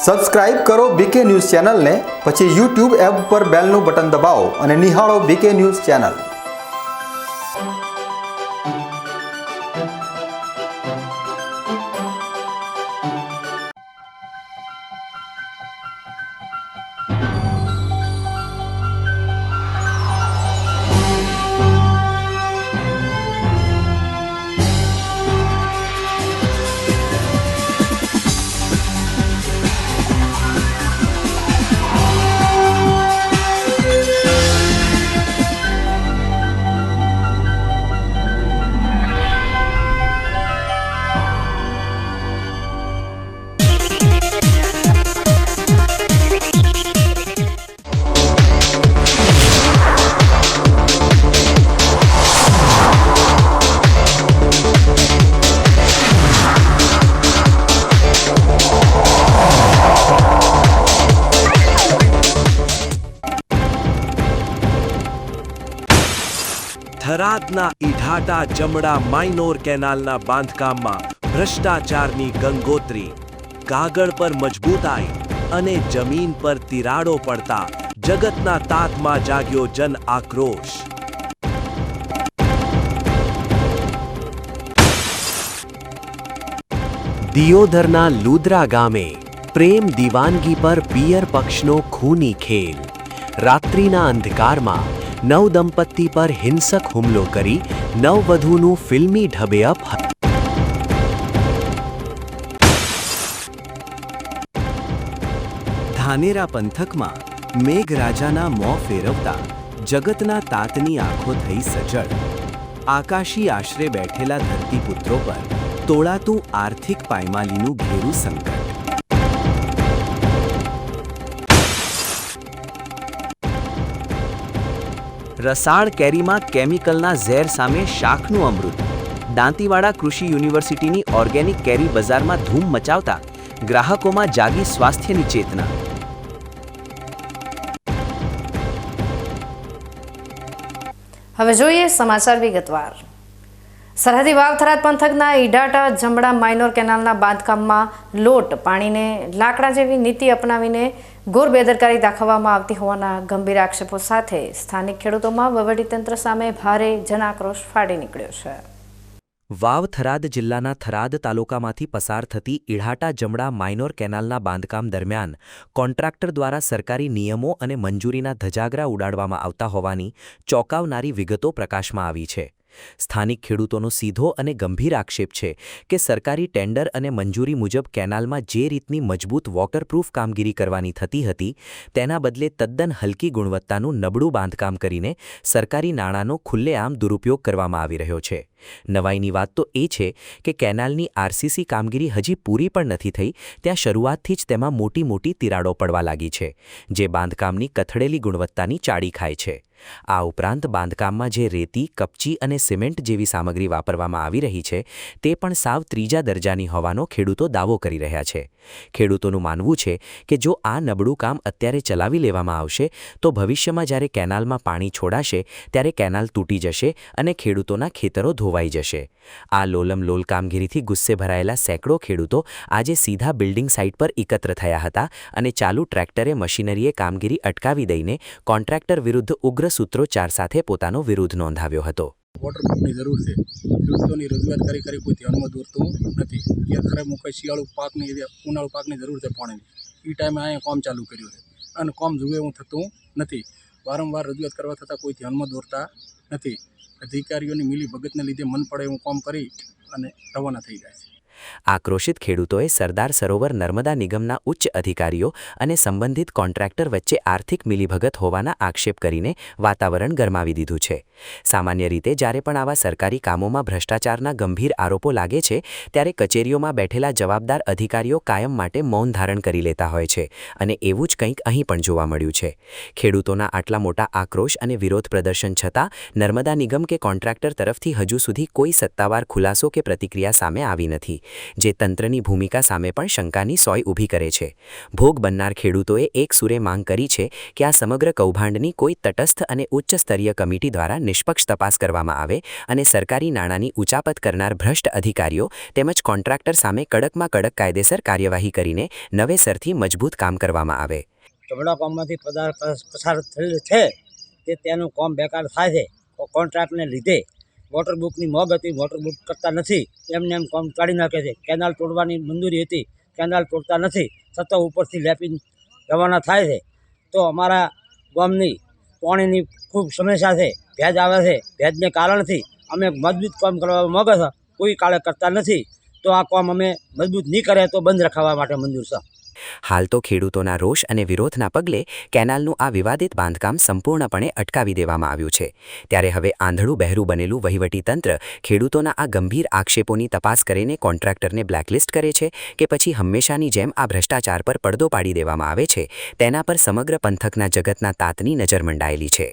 Subscribe કરો બીકે news ચેનલને, પછી યુટ્યુબ એપ પર બેલનું બટન દબાવો અને નિહાળો બીકે ન્યૂઝ ચેનલ। થરાદના ઈઢાટા જમણા માઇનોર કેનાલના બાંધકામમાં ભ્રષ્ટાચારની ગંગોત્રી, કાગળ પર મજબૂતાઈ અને જમીન પર તિરાડો પડતા જગતના તાતમાં જાગ્યો જન આક્રોશ। દિયોદરના લુદ્રા ગામે પ્રેમ દીવાનગી પર પિયર પક્ષનો ખૂની ખેલ। રાત્રિના અંધકારમાં નવદંપતિ પર હિંસક હુમલો કરી નવવધૂનું ફિલ્મી ઢબે અપ। ધાનેરા પંથકમાં મેઘરાજાના મોં ફેરવતા જગતના તાતની આંખો થઈ સજળ। આકાશી આશરે બેઠેલા ધરતીપુત્રો પર તોળાતું આર્થિક પાયમાલીનું ઘેરું સંકટ। રસાળ કેરીમાં કેમિકલના ઝેર સામે શાકનું અમૃત। દાંતીવાડા કૃષિ યુનિવર્સિટીની ઓર્ગેનિક કેરી બજારમાં ધૂમ મચાવતા ગ્રાહકોમાં જાગી સ્વાસ્થ્યની ચેતના। હવે જોઈએ સમાચાર વિગતવાર। સરહદી વાવ થરાદ પંથકના ઈઢાટા જમણા માઇનોર કેનાલના બાંધકામમાં લોટ પાણીને લાકડા જેવી નીતિ અપનાવીને ઘોર બેદરકારી દાખવવામાં આવતી હોવાના ગંભીર આક્ષેપો સાથે સ્થાનિક ખેડૂતોમાં વહીવટીતંત્ર સામે ભારે જનાક્રોશ ફાટી નીકળ્યો છે। વાવ થરાદ જિલ્લાના થરાદ તાલુકામાંથી પસાર થતી ઈઢાટા જમણા માઇનોર કેનાલના બાંધકામ દરમિયાન કોન્ટ્રાક્ટર દ્વારા સરકારી નિયમો અને મંજૂરીના ધજાગરા ઉડાડવામાં આવતા હોવાની ચોંકાવનારી વિગતો પ્રકાશમાં આવી છે। સ્થાનિક ખેડૂતોનો સીધો અને ગંભીર આક્ષેપ છે કે સરકારી ટેન્ડર અને મંજૂરી મુજબ કેનાલમાં જે રીતની મજબૂત વોટરપ્રૂફ કામગીરી કરવાની થતી હતી તેના બદલે તદ્દન હલકી ગુણવત્તાનું નબળું બાંધકામ કરીને સરકારી નાણાંનો ખુલ્લેઆમ દુરુપયોગ કરવામાં આવી રહ્યો છે। નવાઈની વાત તો એ છે કે કેનાલની આરસીસી કામગીરી હજી પૂરી પણ નથી થઈ ત્યાં શરૂઆતથી જ તેમાં મોટી મોટી તિરાડો પડવા લાગી છે, જે બાંધકામની કથળેલી ગુણવત્તાની ચાડી ખાય છે। આ ઉપરાંત બાંધકામમાં જે રેતી, કપચી અને સિમેન્ટ જેવી સામગ્રી વાપરવામાં આવી રહી છે તે પણ સાવ ત્રીજા દરજાની હોવાનો ખેડૂતો દાવો કરી રહ્યા છે। ખેડૂતોનું માનવું છે કે જો આ નબળું કામ અત્યારે ચલાવી લેવામાં આવશે તો ભવિષ્યમાં જ્યારે કેનાલમાં પાણી છોડાશે ત્યારે કેનાલ તૂટી જશે અને ખેડૂતોના ખેતરો ધોવાઈ જશે। આ લોલમલોલ કામગીરીથી ગુસ્સે ભરાયેલા સેંકડો ખેડૂતો આજે સીધા બિલ્ડિંગ સાઇટ પર એકત્ર થયા હતા અને ચાલુ ટ્રેક્ટરે મશીનરીએ કામગીરી અટકાવી દઈને કોન્ટ્રાક્ટર વિરુદ્ધ ઉગ્ર સૂત્રોચ્ચાર સાથે પોતાનો વિરોધ નોંધાવ્યો હતો। વોટરપ્રૂફની જરૂર છે। ખેડૂતોની રજૂઆત કરી કોઈ ધ્યાનમાં દોરતું નથી। ત્યાં ખરે મુકાઈ શિયાળુ પાકની ઉનાળુ પાકની જરૂર છે પાણીની। એ ટાઈમે અહીંયા કામ ચાલુ કર્યું છે અને કામ જુએ એવું થતું નથી। વારંવાર રજૂઆત કરવા છતાં કોઈ ધ્યાનમાં દોરતા નથી। અધિકારીઓની મિલી ભગતને લીધે મન પડે એવું કામ કરી અને રવાના થઈ જાય છે। આક્રોશિત ખેડૂતોએ સરદાર સરોવર નર્મદા નિગમના ઉચ્ચ અધિકારીઓ અને સંબંધિત કોન્ટ્રાક્ટર વચ્ચે આર્થિક મિલીભગત હોવાના આક્ષેપ કરીને વાતાવરણ ગરમાવી દીધું છે। સામાન્ય રીતે જ્યારે પણ આવા સરકારી કામોમાં ભ્રષ્ટાચારના ગંભીર આરોપો લાગે છે ત્યારે કચેરીઓમાં બેઠેલા જવાબદાર અધિકારીઓ કાયમ માટે મૌન ધારણ કરી લેતા હોય છે અને એવું જ કંઈક અહીં પણ જોવા મળ્યું છે। ખેડૂતોના આટલા મોટા આક્રોશ અને વિરોધ પ્રદર્શન છતાં નર્મદા નિગમ કે કોન્ટ્રાક્ટર તરફથી હજુ સુધી કોઈ સત્તાવાર ખુલાસો કે પ્રતિક્રિયા સામે આવી નથી। જે તંત્રની ભૂમિકા સામે પણ શંકાની સોય ઊભી કરે છે. ભોગ બનનાર ખેડૂતોએ એક સુરે માંગ કરી છે કે આ સમગ્ર કૌભાંડની કોઈ તટસ્થ અને ઉચ્ચ સ્તરીય કમિટી દ્વારા નિષ્પક્ષ તપાસ કરવામાં આવે અને સરકારી નાણાંની ઉચાપત કરનાર ભ્રષ્ટ અધિકારીઓ તેમજ કોન્ટ્રાક્ટર સામે કડકમાં કડક કાયદેસર કાર્યવાહી કરીને નવેસરથી મજબૂત કામ કરવામાં આવે. જમણા કામમાંથી પસાર થયેલ છે તે તેનું કામ બેકાર થાય છે. કોન્ટ્રાક્ટને લીધે વોટર બુકની મોગ હતી, વોટર બુક કરતા નથી, એમને એમ કામ કાઢી નાખે છે. કેનાલ તોડવાની મંજૂરી હતી, કેનાલ તોડતા નથી, છતાં ઉપરથી લેપીને રવાના થાય છે. તો અમારા ગામની પાણીની ખૂબ સમસ્યા છે, ભેજ આવે છે. ભેજને કારણથી અમે મજબૂત કામ કરવા માગે છે, કોઈ કાળે કરતા નથી. તો આ કામ અમે મજબૂત નહીં કરે તો બંધ રખાવવા માટે મંજૂર છે. હાલ તો ખેડૂતોના રોષ અને વિરોધના પગલે કેનાલનું આ વિવાદિત બાંધકામ સંપૂર્ણપણે અટકાવી દેવામાં આવ્યું છે. ત્યારે હવે આંધળું બહેરું બનેલું વહીવટીતંત્ર ખેડૂતોના આ ગંભીર આક્ષેપોની તપાસ કરીને કોન્ટ્રાક્ટરને બ્લેકલિસ્ટ કરે છે કે પછી હંમેશાની જેમ આ ભ્રષ્ટાચાર પર પડદો પાડી દેવામાં આવે છે, તેના પર સમગ્ર પંથકના જગતના તાતની નજર મંડાયેલી છે.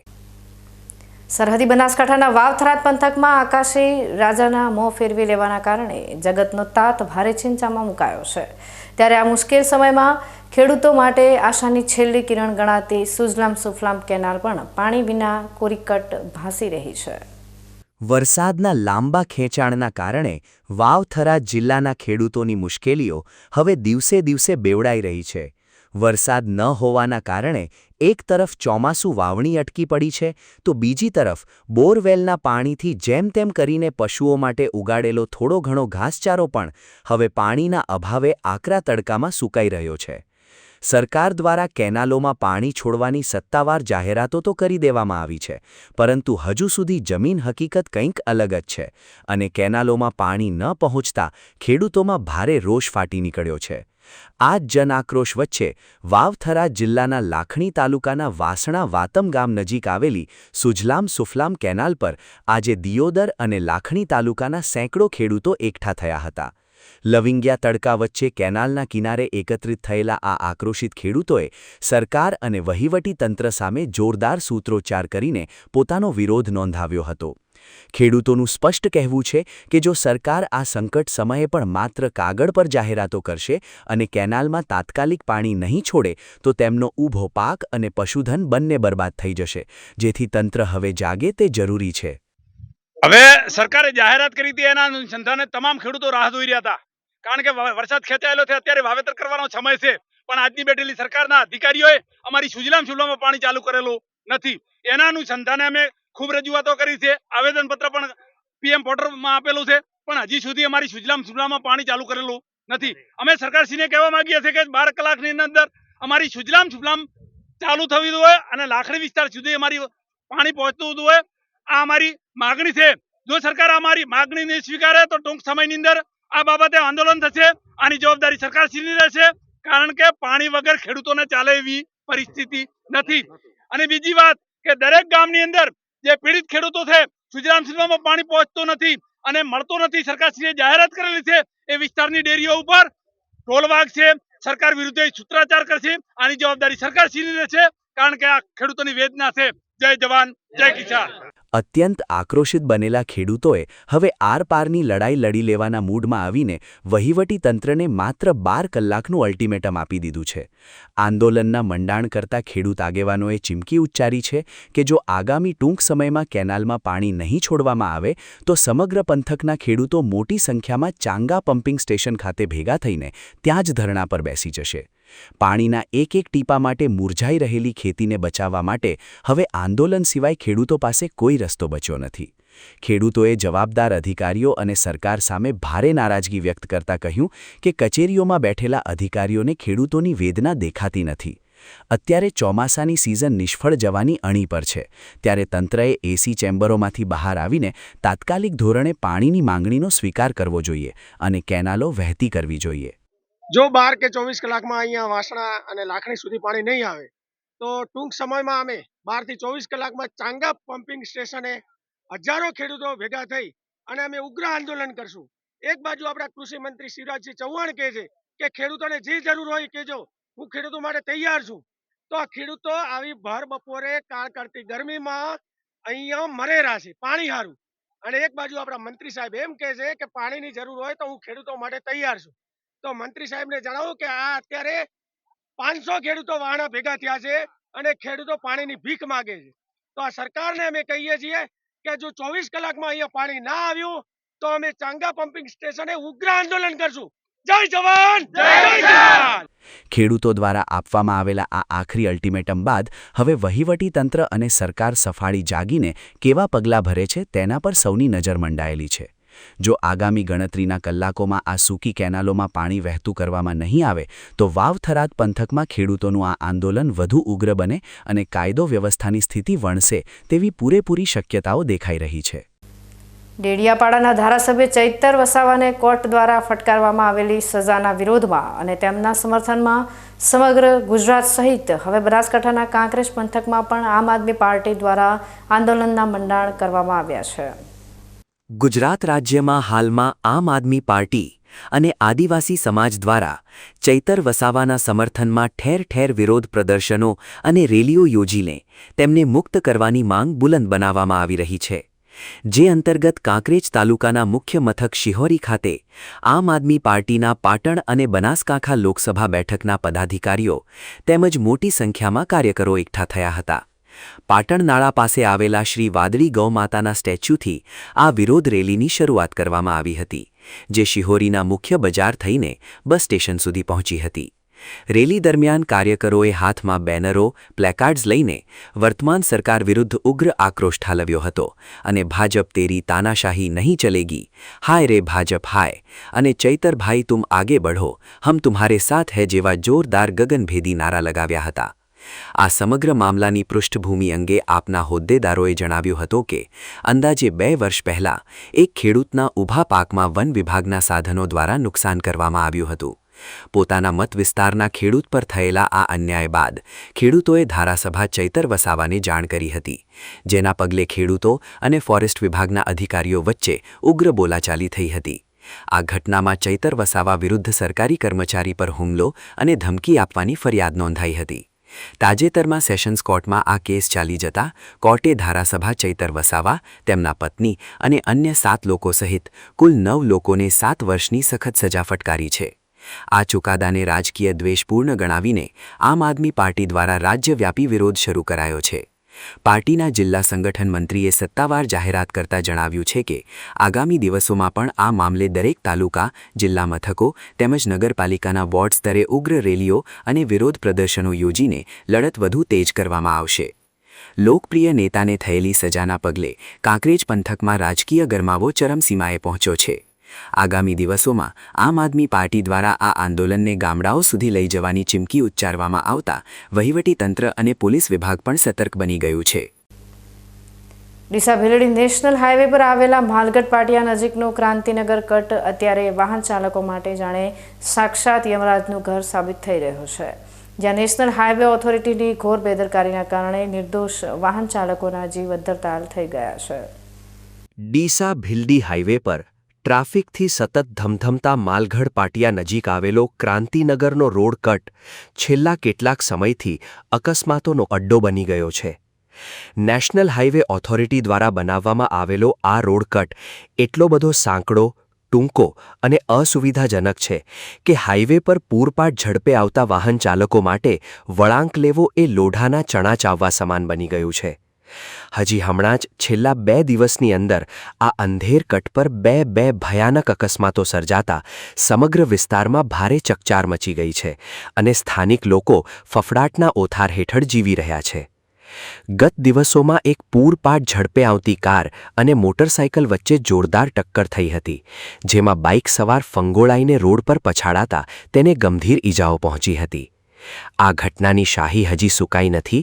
સરહદી બનાસકાંઠાના વાવ-થરાદ પંથકમાં આકાશી રાજાના મોં ફેરવી લેવાના કારણે જગતનો તાત ભારે ચિંતામાં મુકાયો છે. ત્યારે આ મુશ્કેલ સમયમાં ખેડૂતો માટે આશાની છેલ્લી કિરણ ગણાતી સુજલામ સુફલામ કેનાલ પણ પાણી વિના કોરીકટ ભાસી રહી છે. વરસાદના લાંબા ખેંચાણના કારણે વાવ-થરાદ જિલ્લાના ખેડૂતોની મુશ્કેલીઓ હવે દિવસે દિવસે બેવડાઈ રહી છે. વરસાદ ન હોવાના કારણે એક તરફ ચોમાસું વાવણી અટકી પડી છે તો બીજી તરફ બોરવેલના પાણીથી જેમ તેમ કરીને પશુઓ માટે ઉગાડેલો થોડો ઘણો ઘાસચારો પણ હવે પાણીના અભાવે આકરા તડકામાં સુકાઈ રહ્યો છે. સરકાર દ્વારા કેનાલોમાં પાણી છોડવાની સત્તાવાર જાહેરાતો તો કરી દેવામાં આવી છે, પરંતુ હજુ સુધી જમીન હકીકત કંઈક અલગ જ છે અને કેનાલોમાં પાણી ન પહોંચતા ખેડૂતોમાં ભારે રોષ ફાટી નીકળ્યો છે. આ જ જન આક્રોશ વચ્ચે વાવ-થરાદ જિલ્લાના લાખણી તાલુકાના વાસણા વાતમ ગામ નજીક આવેલી સુજલામ સુફલામ કેનાલ પર આજે દિયોદર અને લાખણી તાલુકાના સેંકડો ખેડૂતો એકઠા થયા હતા. લવિંગિયા તડકા વચ્ચે કેનાલના કિનારે એકત્રિત થયેલા આ આક્રોશિત ખેડૂતોએ સરકાર અને વહીવટી તંત્ર સામે જોરદાર સૂત્રોચ્ચાર કરીને પોતાનો વિરોધ નોંધાવ્યો હતો. ખેડૂતોનું સ્પષ્ટ કહેવું છે કે જો સરકાર આ સંકટ સમયે પણ માત્ર કાગળ પર જાહેરાતો કરશે અને કેનાલમાં તાત્કાલિક પાણી નહીં છોડે તો તેમનો ઊભો પાક અને પશુધન બંને બરબાદ થઈ જશે, જેથી તંત્ર હવે જાગે તે જરૂરી છે. હવે સરકારે જાહેરાત કરી હતી, એના અનુસંધાને તમામ ખેડૂતો રાહ જોઈ રહ્યા હતા, કારણ કે વરસાદ ખેંચાયેલો છે, અત્યારે વાવેતર કરવાનો સમય છે. પણ આજની બેઠેલી સરકારના અધિકારીઓએ અમારી સુજલામ સુફલામમાં પાણી ચાલુ કરેલું નથી. એના અનુસંધાને અમે ખૂબ રજૂઆતો કરી છે, આવેદનપત્ર પણ પીએમ પોર્ટલમાં આપેલું છે, પણ હજી સુધી અમારી સુજલામ સુફલામમાં પાણી ચાલુ કરેલું નથી. અમે સરકારશ્રીને કહેવા માંગીએ છીએ કે 12 કલાકની અંદર અમારી સુજલામ સુફલામ ચાલુ થવી જોઈએ અને લાખણી વિસ્તાર સુધી અમારી પાણી પહોંચતું જોઈએ. આ અમારી માગણી છે. જો સરકાર અમારી માગણી નહીં સ્વીકારે તો ટૂંક સમયની અંદર આ બાબતે આંદોલન થશે. આની જવાબદારી સરકારશ્રીની રહેશે, કારણ કે પાણી વગર ખેડૂતોને ચાલે એવી પરિસ્થિતિ નથી. અને બીજી વાત કે દરેક ગામની અંદર જે પીડિત ખેડૂતો છે, સુજલામ સુફલામમાં પાણી પહોંચતું નથી અને મળતું નથી, સરકારશ્રીએ જાહેરાત કરેલી છે, એ વિસ્તારની ડેરીઓ ઉપર ઢોલ વાગશે, સરકાર વિરુદ્ધ સૂત્રાચાર કરશે. આની જવાબદારી સરકારશ્રીની રહેશે, કારણ કે આ ખેડૂતોની વેદના છે. જય જવાન, જય કિસાન. અત્યંત આક્રોશિત બનેલા ખેડૂતોએ હવે આરપારની લડાઈ લડી લેવાના મૂડમાં આવીને વહીવટી તંત્રને માત્ર 12 કલાકનું અલ્ટિમેટમ આપી દીધું છે. આંદોલનના મંડાણ કરતા ખેડૂત આગેવાનોએ ચીમકી ઉચ્ચારી છે કે જો આગામી ટૂંક સમયમાં કેનાલમાં પાણી નહીં છોડવામાં આવે તો સમગ્ર પંથકના ખેડૂતો મોટી સંખ્યામાં ચાંગા પમ્પિંગ સ્ટેશન ખાતે ભેગા થઈને ત્યાં જ ધરણા પર બેસી જશે. પાણીના એક એક ટીપા માટે મુરઝાઈ રહેલી ખેતીને બચાવવા માટે હવે આંદોલન સિવાય ખેડૂતો પાસે કોઈ રસ્તો બચ્યો નથી. ખેડૂતોએ જવાબદાર અધિકારીઓ અને સરકાર સામે ભારે નારાજગી વ્યક્ત કરતા કહ્યું કે કચેરીઓમાં બેઠેલા અધિકારીઓને ખેડૂતોની વેદના દેખાતી નથી. અત્યારે ચોમાસાની સિઝન નિષ્ફળ જવાની અણી પર છે, ત્યારે તંત્રએ એસી ચેમ્બરોમાંથી બહાર આવીને તાત્કાલિક ધોરણે પાણીની માંગણીનો સ્વીકાર કરવો જોઈએ અને કેનાલો વહેતી કરવી જોઈએ. જો 12 કે 24 કલાકમાં અહીંયા વાસણા અને લાખણી સુધી પાણી નહીં આવે તો ટૂંક સમયમાં અમે 12 થી 24 કલાકમાં ચાંગા પમ્પિંગ સ્ટેશને હજારો ખેડૂતો ભેગા થઈ અને અમે ઉગ્ર આંદોલન કરશું. એક બાજુ આપણા કૃષિ મંત્રી શિવરાજસિંહ ચૌહાણ કહે છે કે ખેડૂતોને જે જરૂર હોય કહેજો, હું ખેડૂતો માટે તૈયાર છું. તો આ ખેડૂતો આવી ભર બપોરે કાળકાળતી ગરમીમાં અહીંયા મરેરા છે પાણી હારું, અને એક બાજુ આપણા મંત્રી સાહેબ એમ કહે છે કે પાણીની જરૂર હોય તો હું ખેડૂતો માટે તૈયાર છું. તો મંત્રી સાહેબને જણાવું કે આ અત્યારે 500 ખેડૂતો વાણા ભેગા થયા છે અને ખેડૂતો પાણીની ભીખ માગે છે. તો આ સરકારને અમે કહીએ છીએ કે જો 24 કલાકમાં અહીંયા પાણી ના આવ્યું તો અમે ચાંગા પમ્પિંગ સ્ટેશને ઉગ્ર આંદોલન કરશું. જય જવાન જય કિસાન. ખેડૂતો દ્વારા આપવામાં આવેલા આ આખરી અલ્ટિમેટમ બાદ હવે વહીવટીતંત્ર અને સરકાર સફાળી જાગીને કેવા પગલાં ભરે છે તેના પર સૌની નજર મંડાયેલી છે. જો આગામી ગણતરીના કલાકોમાં આ સૂકી કેનાલોમાં પાણી વહેતું કરવામાં નહીં આવે તો વાવ-થરાદ પંથકમાં ખેડૂતોનું આ આંદોલન વધુ ઉગ્ર બને અને કાયદો વ્યવસ્થાની સ્થિતિ વણસે તેવી પૂરેપૂરી શક્યતાઓ દેખાઈ રહી છે. ડેડિયાપાડાના ધારાસભ્ય ચૈતર વસાવાને કોર્ટ દ્વારા ફટકારવામાં આવેલી સજાના વિરોધમાં અને તેમના સમર્થનમાં સમગ્ર ગુજરાત સહિત હવે બનાસકાંઠાના કાંકરેજ પંથકમાં પણ આમ આદમી પાર્ટી દ્વારા આંદોલનના મંડાણ કરવામાં આવ્યા છે. ગુજરાત રાજ્યમાં હાલમાં આમ આદમી પાર્ટી અને આદિવાસી સમાજ દ્વારા ચૈતર વસાવાના સમર્થનમાં ઠેર ઠેર વિરોધ પ્રદર્શનો અને રેલીઓ યોજીને તેમને મુક્ત કરવાની માંગ બુલંદ બનાવવામાં આવી રહી છે. જે અંતર્ગત કાંકરેજ તાલુકાના મુખ્ય મથક શિહોરી ખાતે આમ આદમી પાર્ટીના પાટણ અને બનાસકાંઠા લોકસભા બેઠકના પદાધિકારીઓ તેમજ મોટી સંખ્યામાં કાર્યકરો એકઠા થયા હતા. પાટણ નાળા પાસે આવેલા શ્રી વાદળી ગૌમાતાના સ્ટેચ્યુથી આ વિરોધ રેલીની શરૂઆત કરવામાં આવી હતી, જે શિહોરીના મુખ્ય બજાર થઈને બસ સ્ટેશન સુધી પહોંચી હતી. રેલી દરમિયાન કાર્યકરોએ હાથમાં બેનરો, પ્લેકાર્ડ્સ લઈને વર્તમાન સરકાર વિરુદ્ધ ઉગ્ર આક્રોશ ઠાલવ્યો હતો અને ભાજપ તેરી તાનાશાહી નહીં ચલેગી, હાય રે ભાજપ હાય અને ચૈતરભાઈ તુમ આગે બઢો, હમ તુમ્હારે સાથ હૈ જેવા જોરદાર ગગનભેદી નારા લગાવ્યા હતા. આ સમગ્ર મામલાની પૃષ્ઠભૂમિ અંગે આપના હોદ્દેદારોએ જણાવ્યું હતું કે અંદાજે 2 વર્ષ પહેલાં એક ખેડૂતના ઊભા પાકમાં વન વિભાગના સાધનો દ્વારા નુકસાન કરવામાં આવ્યું હતું. પોતાના મત વિસ્તારના ખેડૂત પર થયેલા આ અન્યાય બાદ ખેડૂતોએ ધારાસભા ચૈતર વસાવાને જાણ કરી હતી, જેના પગલે ખેડૂતો અને ફોરેસ્ટ વિભાગના અધિકારીઓ વચ્ચે ઉગ્ર બોલાચાલી થઈ હતી. આ ઘટનામાં ચૈતર વસાવા વિરુદ્ધ સરકારી કર્મચારી પર હુમલો અને ધમકી આપવાની ફરિયાદ નોંધાઈ હતી. તાજેતરમાં સેશન્સ કોર્ટમાં આ કેસ ચાલી જતા કોર્ટે ધારાસભા ચૈતર વસાવા, તેમના પત્ની અને અન્ય 7 લોકો સહિત કુલ 9 લોકોને 7 વર્ષની સખત સજા ફટકારી છે. આ ચુકાદાને રાજકીય દ્વેષપૂર્ણ ગણાવીને આમ આદમી પાર્ટી દ્વારા રાજ્યવ્યાપી વિરોધ શરૂ કરાયો છે. પાર્ટીના જિલ્લા સંગઠન મંત્રીએ સત્તાવાર જાહેરાત કરતા જણાવ્યું છે કે આગામી દિવસોમાં પણ આ મામલે દરેક તાલુકા, જિલ્લા મથકો તેમજ નગરપાલિકાના વોર્ડ સ્તરે ઉગ્ર રેલીઓ અને વિરોધ પ્રદર્શનો યોજીને લડત વધુ તેજ કરવામાં આવશે. લોકપ્રિય નેતાને થયેલી સજાના પગલે કાંકરેજ પંથકમાં રાજકીય ગરમાવો ચરમસીમાએ પહોંચ્યો છે. આગામી દિવસોમાં આમ આદમી પાર્ટી દ્વારા આ આંદોલનને ગામડાઓ સુધી લઈ જવાની ચીમકી ઉચ્ચારવામાં આવતા વહીવટીતંત્ર અને પોલીસ વિભાગ પણ સતર્ક બની ગયું છે. ડીસા ભીલડી નેશનલ હાઈવે પર આવેલા માલગઢ પાટિયા નજીકનો ક્રાંતિનગર કટ અત્યારે વાહન ચાલકો માટે જાણે સાક્ષાત યમરાજનું ઘર સાબિત થઈ રહ્યો છે, જ્યાં નેશનલ હાઈવે ઓથોરિટીની ઘોર બેદરકારીના કારણે નિર્દોષ વાહન ચાલકોના જીવ અદ્ધરતાલ થઈ ગયા છે. ડીસા ભીલડી હાઈવે પર ટ્રાફિકથી સતત ધમધમતા માલગઢ પાટિયા નજીક આવેલો ક્રાંતિનગરનો રોડ કટ છેલ્લા કેટલાક સમયથી અકસ્માતોનો અડ્ડો બની ગયો છે. નેશનલ હાઈવે ઓથોરિટી દ્વારા બનાવવામાં આવેલો આ રોડ કટ એટલો બધો સાંકડો, ટૂંકો અને અસુવિધાજનક છે કે હાઈવે પર પૂરપાટ ઝડપે આવતા વાહન ચાલકો માટે વળાંક લેવો એ લોઢાના ચણા ચાવવા સમાન બની ગયું છે. હજી હમણાં જ છેલ્લા 2 દિવસની અંદર આ અંધેર કટ પર બે ભયાનક અકસ્માતો સર્જાતા સમગ્ર વિસ્તારમાં ભારે ચકચાર મચી ગઈ છે અને સ્થાનિક લોકો ફફડાટના ઓથાર હેઠળ જીવી રહ્યા છે. ગત દિવસોમાં એક પૂરપાટ ઝડપે આવતી કાર અને મોટરસાઇકલ વચ્ચે જોરદાર ટક્કર થઈ હતી, જેમાં બાઇક સવાર ફંગોળાઈને રોડ પર પછાડાતા તેને ગંભીર ઈજાઓ પહોંચી હતી. આ ઘટનાની શાહી હજી સુકાઈ નથી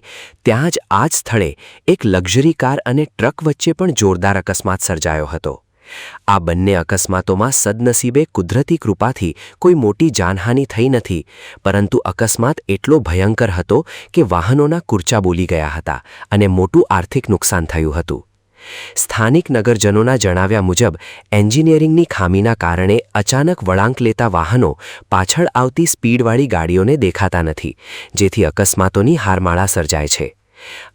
ત્યાં જ આ જ સ્થળે એક લક્ઝરી કાર અને ટ્રક વચ્ચે પણ જોરદાર અકસ્માત સર્જાયો હતો. આ બંને અકસ્માતોમાં સદનસીબે કુદરતી કૃપાથી કોઈ મોટી જાનહાનિ થઈ નથી, પરંતુ અકસ્માત એટલો ભયંકર હતો કે વાહનોના કૂર્ચા બોલી ગયા હતા અને મોટું આર્થિક નુકસાન થયું હતું. સ્થાનિક નગરજનોના જણાવ્યા મુજબ એન્જિનિયરિંગની ખામીના કારણે અચાનક વળાંક લેતા વાહનો પાછળ આવતી સ્પીડવાળી ગાડીઓને દેખાતા નથી, જેથી અકસ્માતોની હારમાળા સર્જાય છે.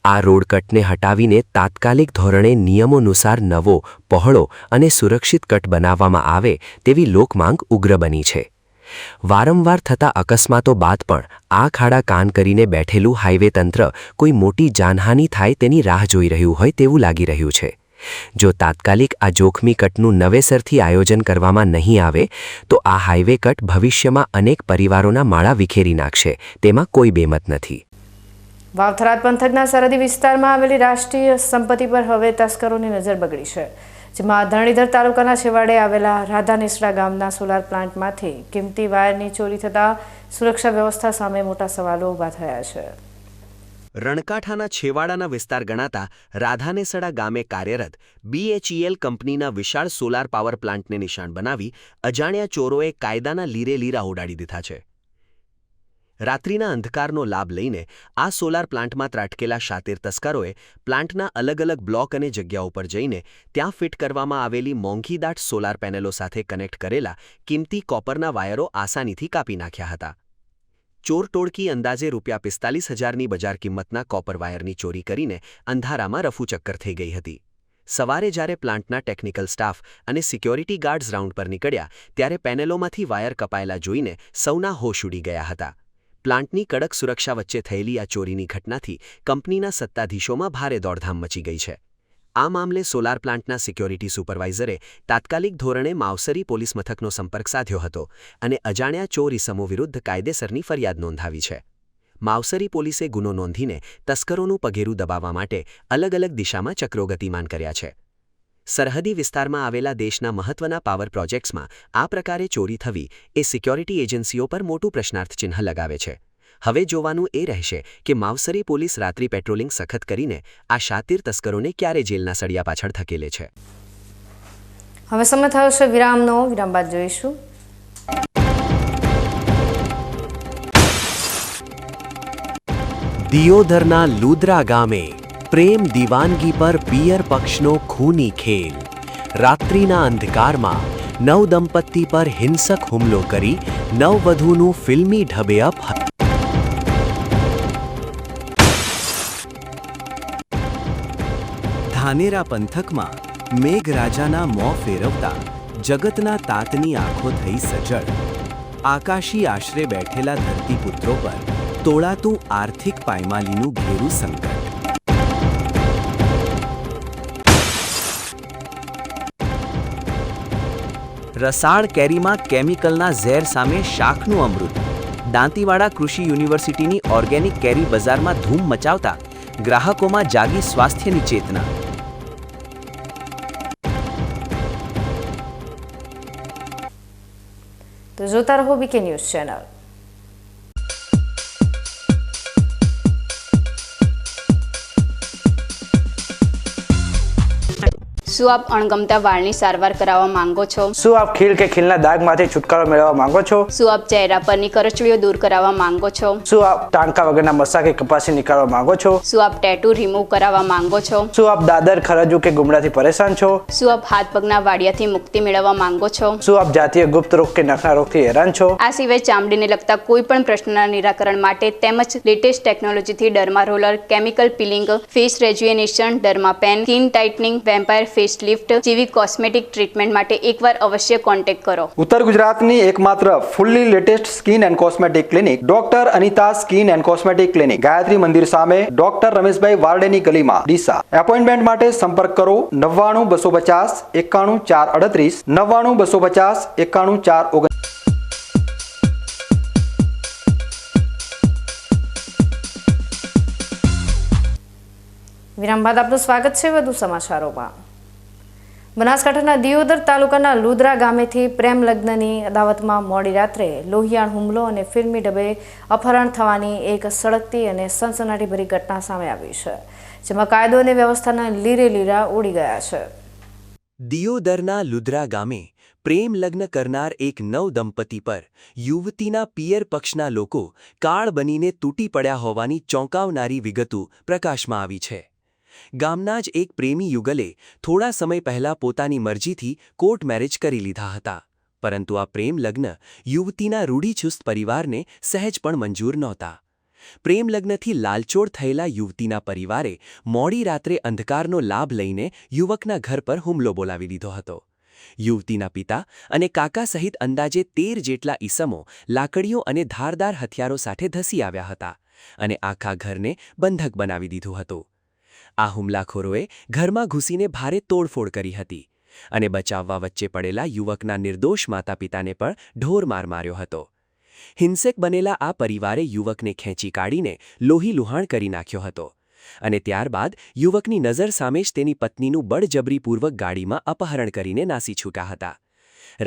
આ રોડ કટને હટાવીને તાત્કાલિક ધોરણે નિયમોનુસાર નવો, પહોળો અને સુરક્ષિત કટ બનાવવામાં આવે તેવી લોકમાંગ ઉગ્ર બની છે. વારંવાર થતા અકસ્માતો બાદ પણ આ ખાડા કાન કરીને બેઠેલું હાઈવે તંત્ર કોઈ મોટી જાનહાનિ થાય તેની રાહ જોઈ રહ્યું હોય તેવું લાગી રહ્યું છે. જો તાત્કાલિક આ જોખમી કટનું નવેસરથી આયોજન કરવામાં નહીં આવે તો આ હાઈવે કટ ભવિષ્યમાં અનેક પરિવારોના માળા વિખેરી નાખશે, તેમાં કોઈ બેમત નથી. વાવ-થરાદ પંથકના સરહદી વિસ્તારમાં આવેલી રાષ્ટ્રીય સંપત્તિ પર હવે તસ્કરોની નજર બગડી છે, જેમાં ધરણીધર તાલુકાના છેવાડે આવેલા રાધાનેસડા ગામના સોલાર પ્લાન્ટમાંથી કિંમતી વાયરની ચોરી થતાં સુરક્ષા વ્યવસ્થા સામે મોટા સવાલો ઊભા થયા છે. રણકાંઠાના છેવાડાના વિસ્તાર ગણાતા રાધાનેસડા ગામે કાર્યરત BHEL કંપનીના વિશાળ સોલાર પાવર પ્લાન્ટને નિશાન બનાવી અજાણ્યા ચોરોએ કાયદાના લીરે લીરા ઉડાડી દીધા છે. રાત્રિના અંધકારનો લાભ લઈને આ સોલાર પ્લાન્ટમાં ત્રાટકેલા શાતિર તસ્કરોએ પ્લાન્ટના અલગ અલગ બ્લોક અને જગ્યાઓ પર જઈને ત્યાં ફિટ કરવામાં આવેલી મોંઘીદાટ સોલાર પેનલો સાથે કનેક્ટ કરેલા કિંમતી કોપરના વાયરો આસાનીથી કાપી નાખ્યા હતા. ચોર ટોળકી અંદાજે ₹45,000ની બજાર કિંમતના કોપર વાયરની ચોરી કરીને અંધારામાં રફુચક્કર થઈ ગઈ હતી. સવારે જ્યારે પ્લાન્ટના ટેકનિકલ સ્ટાફ અને સિક્યોરિટી ગાર્ડ્સ રાઉન્ડ પર નીકળ્યા ત્યારે પેનલોમાંથી વાયર કપાયેલા જોઈને સૌના હોશ ઉડી ગયા હતા. પ્લાન્ટની કડક સુરક્ષા વચ્ચે થયેલી આ ચોરીની ઘટનાથી કંપનીના સત્તાધીશોમાં ભારે દોડધામ મચી ગઈ છે. આ મામલે સોલાર પ્લાન્ટના સિક્યોરિટી સુપરવાઇઝરે તાત્કાલિક ધોરણે માવસરી પોલીસ મથકનો સંપર્ક સાધ્યો હતો અને અજાણ્યા ચોર ઇસમો વિરુદ્ધ કાયદેસરની ફરિયાદ નોંધાવી છે. માવસરી પોલીસે ગુનો નોંધીને તસ્કરોનું પગેરું દબાવવા માટે અલગ અલગ દિશામાં ચક્રો ગતિમાન કર્યા છે. સરહદી વિસ્તારમાં આવેલા દેશના મહત્વના પાવર પ્રોજેક્ટ્સમાં આ પ્રકારે ચોરી થવી એ સિક્યોરિટી એજન્સીઓ પર મોટું પ્રશ્નાર્થ ચિહ્ન લગાવે છે. હવે જોવાનું એ રહેશે કે માવસરી પોલીસ રાત્રિ પેટ્રોલિંગ સખત કરીને આ શાતિર તસ્કરોને ક્યારે જેલના સળિયા પાછળ ધકેલે છે. હવે સમય થયો છે વિરામનો. વિરામ બાદ જોઈશું. દિયોદરના લુદ્રા ગામે પ્રેમ દીવાનગી પર પિયર પક્ષનો ખૂની ખેલ. રાત્રિના અંધકારમાં નવદંપતિ પર હિંસક હુમલો કરી નવવધૂનું ફિલ્મી ઢબે અપ. ધાનેરા પંથકમાં મેઘરાજાના મોં ફેરવતા જગતના તાતની આંખો થઈ સજળ. આકાશી આશરે બેઠેલા ધરતીપુત્રો પર તોળાતું આર્થિક પાયમાલીનું ઘેરું સંકટ. રસાળ કેરીમાં કેમિકલના ઝેર સામે શાકનું અમૃત. દાંતીવાડા કૃષિ યુનિવર્સિટીની ઓર્ગેનિક કેરી બજારમાં ધૂમ મચાવતા ગ્રાહકોમાં જાગી સ્વાસ્થ્યની ચેતના. તો જોતા રહો બીકે ન્યૂઝ ચેનલ. શું આપ અણગમતા વાળની સારવાર કરાવવા માંગો છો? શું આપ ખીલ કે ખીલના દાગમાંથી છુટકારો મેળવવા માંગો છો? શું આપ ચહેરા પરની કરચલીઓ દૂર કરાવવા માંગો છો? શું આપ ટાંકા વગરના મસા કે કપાસી નીકાળવા માંગો છો? શું આપ ટેટુ રિમૂવ કરાવવા માંગો છો? શું આપ દાદર ખરજુ કે ગુમડાથી પરેશાન છો? શું આપ હાથ પગના વાડિયાથી મુક્તિ મેળવવા માંગો છો? શું આપ જાતીય ગુપ્ત રોગ કે નખના રોગથી હેરાન છો? આ સિવાય ચામડીને લગતા કોઈ પણ પ્રશ્નના નિરાકરણ માટે તેમજ લેટેસ્ટ ટેકનોલોજીથી derma roller, chemical peeling, face rejuvenation, derma pen, skin tightening, vampire face lift જેવી કોસ્મેટિક ટ્રીટમેન્ટ માટે એકવાર અવશ્ય કોન્ટેક્ટ કરો. ઉત્તર ગુજરાતની એકમાત્ર fully latest skin and cosmetic clinic doctor Anita skin and cosmetic clinic, Gayatri Mandir સામે, ડોક્ટર રમેશભાઈ વારડેની ગલીમાં, ડીસા. એપોઇન્ટમેન્ટ માટે સંપર્ક કરો 99 250 91 438, 99 250 91 439. વિરામ બાદ આપનું સ્વાગત છે વધુ સમાચારોમાં. બનાસકાંઠાના દિયોદર તાલુકાના લુદ્રા ગામેથી પ્રેમ લગ્નની અદાવતમાં મોડી રાત્રે લોહિયાળ હુમલો અને ફિલ્મી ઢબે અપહરણ થવાની એક સળગતી અને સનસનાટીભરી ઘટના સામે આવી છે, જેમાં કાયદો અને વ્યવસ્થાના લીરે લીરા ઉડી ગયા છે. દિયોદરના લુદ્રા ગામે પ્રેમ લગ્ન કરનાર એક નવદંપતિ પર યુવતીના પિયર પક્ષના લોકો કાળ બનીને તૂટી પડ્યા હોવાની ચોંકાવનારી વિગતો પ્રકાશમાં આવી છે. ગામના જ એક પ્રેમી યુગલે થોડા સમય પહેલા પોતાની મરજીથી કોર્ટ મેરેજ કરી લીધા હતા, પરંતુ આ પ્રેમ લગ્ન યુવતીના રૂઢિચુસ્ત પરિવારને સહેજ પણ મંજૂર નહોતા. પ્રેમલગ્નથી લાલચોળ થયેલા યુવતીના પરિવારે મોડી રાત્રે અંધકારનો લાભ લઈને યુવકના ઘર પર હુમલો બોલાવી દીધો હતો. યુવતીના પિતા અને કાકા સહિત અંદાજે 13 જેટલા ઈસમો લાકડીઓ અને ધારદાર હથિયારો સાથે ધસી આવ્યા હતા અને આખા ઘરને બંધક બનાવી દીધું હતું. આ હુમલાખોરોએ ઘરમાં ઘૂસીને ભારે તોડફોડ કરી હતી અને બચાવવા વચ્ચે પડેલા યુવકના નિર્દોષ માતા પિતાને પણ ઢોરમાર માર્યો હતો. હિંસક બનેલા આ પરિવારે યુવકને ખેંચી કાઢીને લોહી લુહાણ કરી નાખ્યો હતો અને ત્યારબાદ યુવકની નજર સામે જ તેની પત્નીનું બળજબરીપૂર્વક ગાડીમાં અપહરણ કરીને નાસી છૂટ્યા હતા.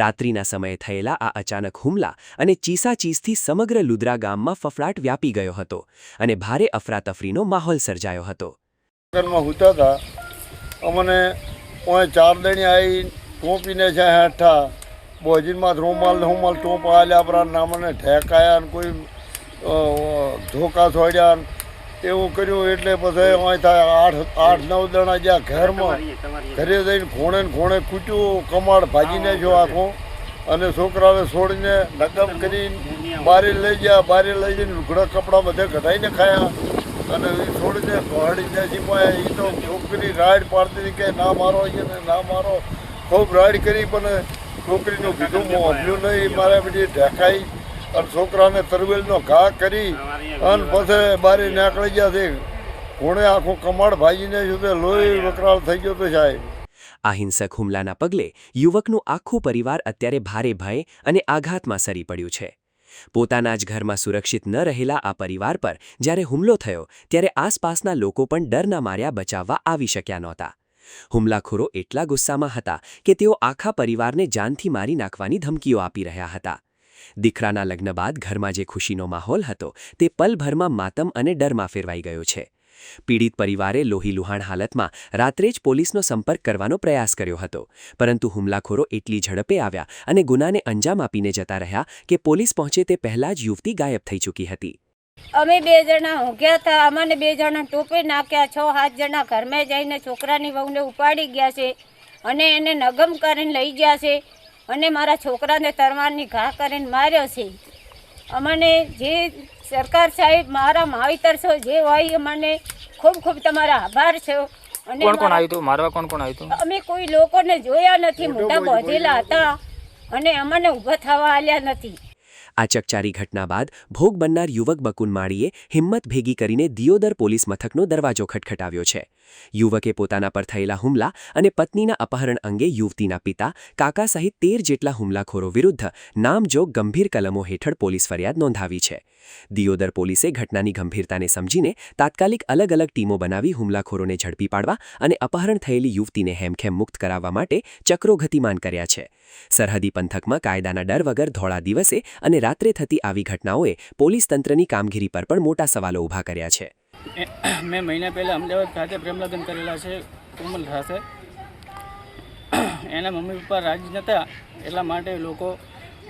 રાત્રિના સમયે થયેલા આ અચાનક હુમલા અને ચીસાચીસથી સમગ્ર લુદ્રા ગામમાં ફફડાટ વ્યાપી ગયો હતો અને ભારે અફરાતફરીનો માહોલ સર્જાયો હતો. માં હોતા હતા અમને 4 દણી આવી ટોપીને છે હેઠા બોજીનમાં રૂમાલ ટોપ આલ્યા આપણા મને ઠેકાયા ને કોઈ ધોકા છોડ્યા એવું કર્યું. એટલે પછી અહીં થાય 8-9 દણા જ્યાં ઘરમાં ઘરે જઈને ખૂણે કૂટ્યું, કમાડ ભાજીને જો આખો અને છોકરાને છોડીને નગમ કરીને બારે લઈ ગયા. બારે લઈ જઈને લુગડા કપડાં બધે કઢાઈને ખાયા અને એ છોડીને પહાડીને જીપાયા. એ તો છોકરી રાઈડ પાડતી હતી કે ના મારો ને ના મારો, ખૂબ રાઈડ કરી પણ છોકરીનું કીધું હું અભ્યું નહીં. મારે બધી ઢેકાઈ અને છોકરાને તરવેલનો ઘા કરી અને પછી બારી નીકળી ગયા છે. કોણે આખું કમાડ ભાજીને સુધી લોહી વકરાળ થઈ ગયો તો સાહેબ. આ હિંસક હુમલાના પગલે યુવકનું આખું પરિવાર અત્યારે ભારે ભય અને આઘાતમાં સરી પડ્યું છે. પોતાના જ ઘરમાં સુરક્ષિત ન રહેલા આ પરિવાર પર જ્યારે હુમલો થયો ત્યારે આસપાસના લોકો પણ ડરના માર્યા બચાવવા આવી શક્યા નહોતા. હુમલાખોરો એટલા ગુસ્સામાં હતા કે તેઓ આખા પરિવારને જાનથી મારી નાખવાની ધમકીઓ આપી રહ્યા હતા. દીકરાના લગ્ન બાદ ઘરમાં જે ખુશીનો માહોલ હતો તે પલભરમાં માતમ અને ડરમાં ફેરવાઈ ગયો છે. પીડિત પરિવારે લોહીલુહાણ હાલતમાં રાત્રે જ પોલીસનો સંપર્ક કરવાનો પ્રયાસ કર્યો હતો, પરંતુ હુમલાખોરો એટલી ઝડપે આવ્યા અને ગુનાને અંજામ આપીને જતા રહ્યા કે પોલીસ પહોંચે તે પહેલાં જ યુવતી ગાયબ થઈ ચૂકી હતી. અમે 2 જણા ઊંઘ્યા હતા. અમને 2 જણા ટોપે નાખ્યા. 6-7 જણા ઘરમાં જઈને છોકરાની વહુને ઉપાડી ગયા છે અને એને નગમ કરીને લઈ ગયા છે અને મારા છોકરાને તરવારની ઘા કરીને માર્યો છે. અમને જે સરકાર સાહેબ મારા માવતર છો જે હોય અમને ખૂબ ખૂબ તમારા આભાર છે. અને કોણ આવ્યું હતું મારવા? કોણ આવ્યું હતું? અમે કોઈ લોકોને જોયા નથી. મોટા બોધેલા હતા અને અમને ઊભા થવા આલ્યા નથી. આ ચકચારી ઘટના બાદ ભોગ બનનાર યુવક બકુન માળીએ હિંમત ભેગી કરીને દિયોદર પોલીસ મથકનો દરવાજો ખટખટાવ્યો છે. યુવકે પોતાના પર થયેલા હુમલા અને પત્નીના અપહરણ અંગે યુવતીના પિતા, કાકા સહિત 13 જેટલા હુમલાખોરો વિરુદ્ધ નામજોગ ગંભીર કલમો હેઠળ પોલીસ ફરિયાદ નોંધાવી છે. દિયોદર પોલીસે ઘટનાની ગંભીરતાને સમજીને તાત્કાલિક અલગ અલગ ટીમો બનાવી હુમલાખોરોને ઝડપી પાડવા અને અપહરણ થયેલી યુવતીને હેમખેમ મુક્ત કરાવવા માટે ચક્રો ગતિમાન કર્યા છે. સરહદી પંથકમાં કાયદાના ડર વગર ધોળા દિવસે અને રાત્રે થતી આવી ઘટનાઓએ પોલીસ તંત્રની કામગીરી પર પણ મોટા સવાલો ઊભા કર્યા છે. મેં મહિના પહેલાં અમદાવાદ ખાતે પ્રેમલગ્ન કરેલા છે કોમલ સાથે. એના મમ્મી પપ્પા રાજી નહોતા એટલા માટે લોકો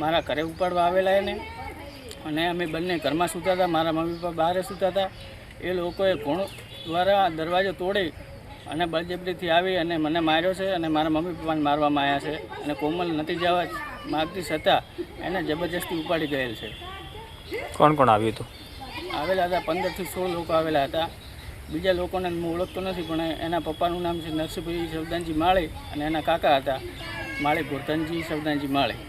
મારા ઘરે ઉપાડવા આવેલા એને અને અમે બંને ઘરમાં સૂતા હતા. મારા મમ્મી પપ્પા બહાર સૂતા હતા. એ લોકોએ ઘોણો દ્વારા દરવાજો તોડી અને બળજબરીથી આવી અને મને માર્યો છે અને મારા મમ્મી પપ્પાને મારવામાં આવ્યા છે અને કોમલ નથી જવા માગતી છતાં એને જબરજસ્તી ઉપાડી ગયેલ છે. કોણ આવ્યું હતું? આવેલા હતા 15 થી 16 લોકો આવેલા હતા. બીજા લોકોને હું ઓળખતો નથી પણ એના પપ્પાનું નામ છે નરસિંહભાઈ સવદાનજી માળી અને એના કાકા હતા માળી ગોરધનજી સવદાનજી માળી.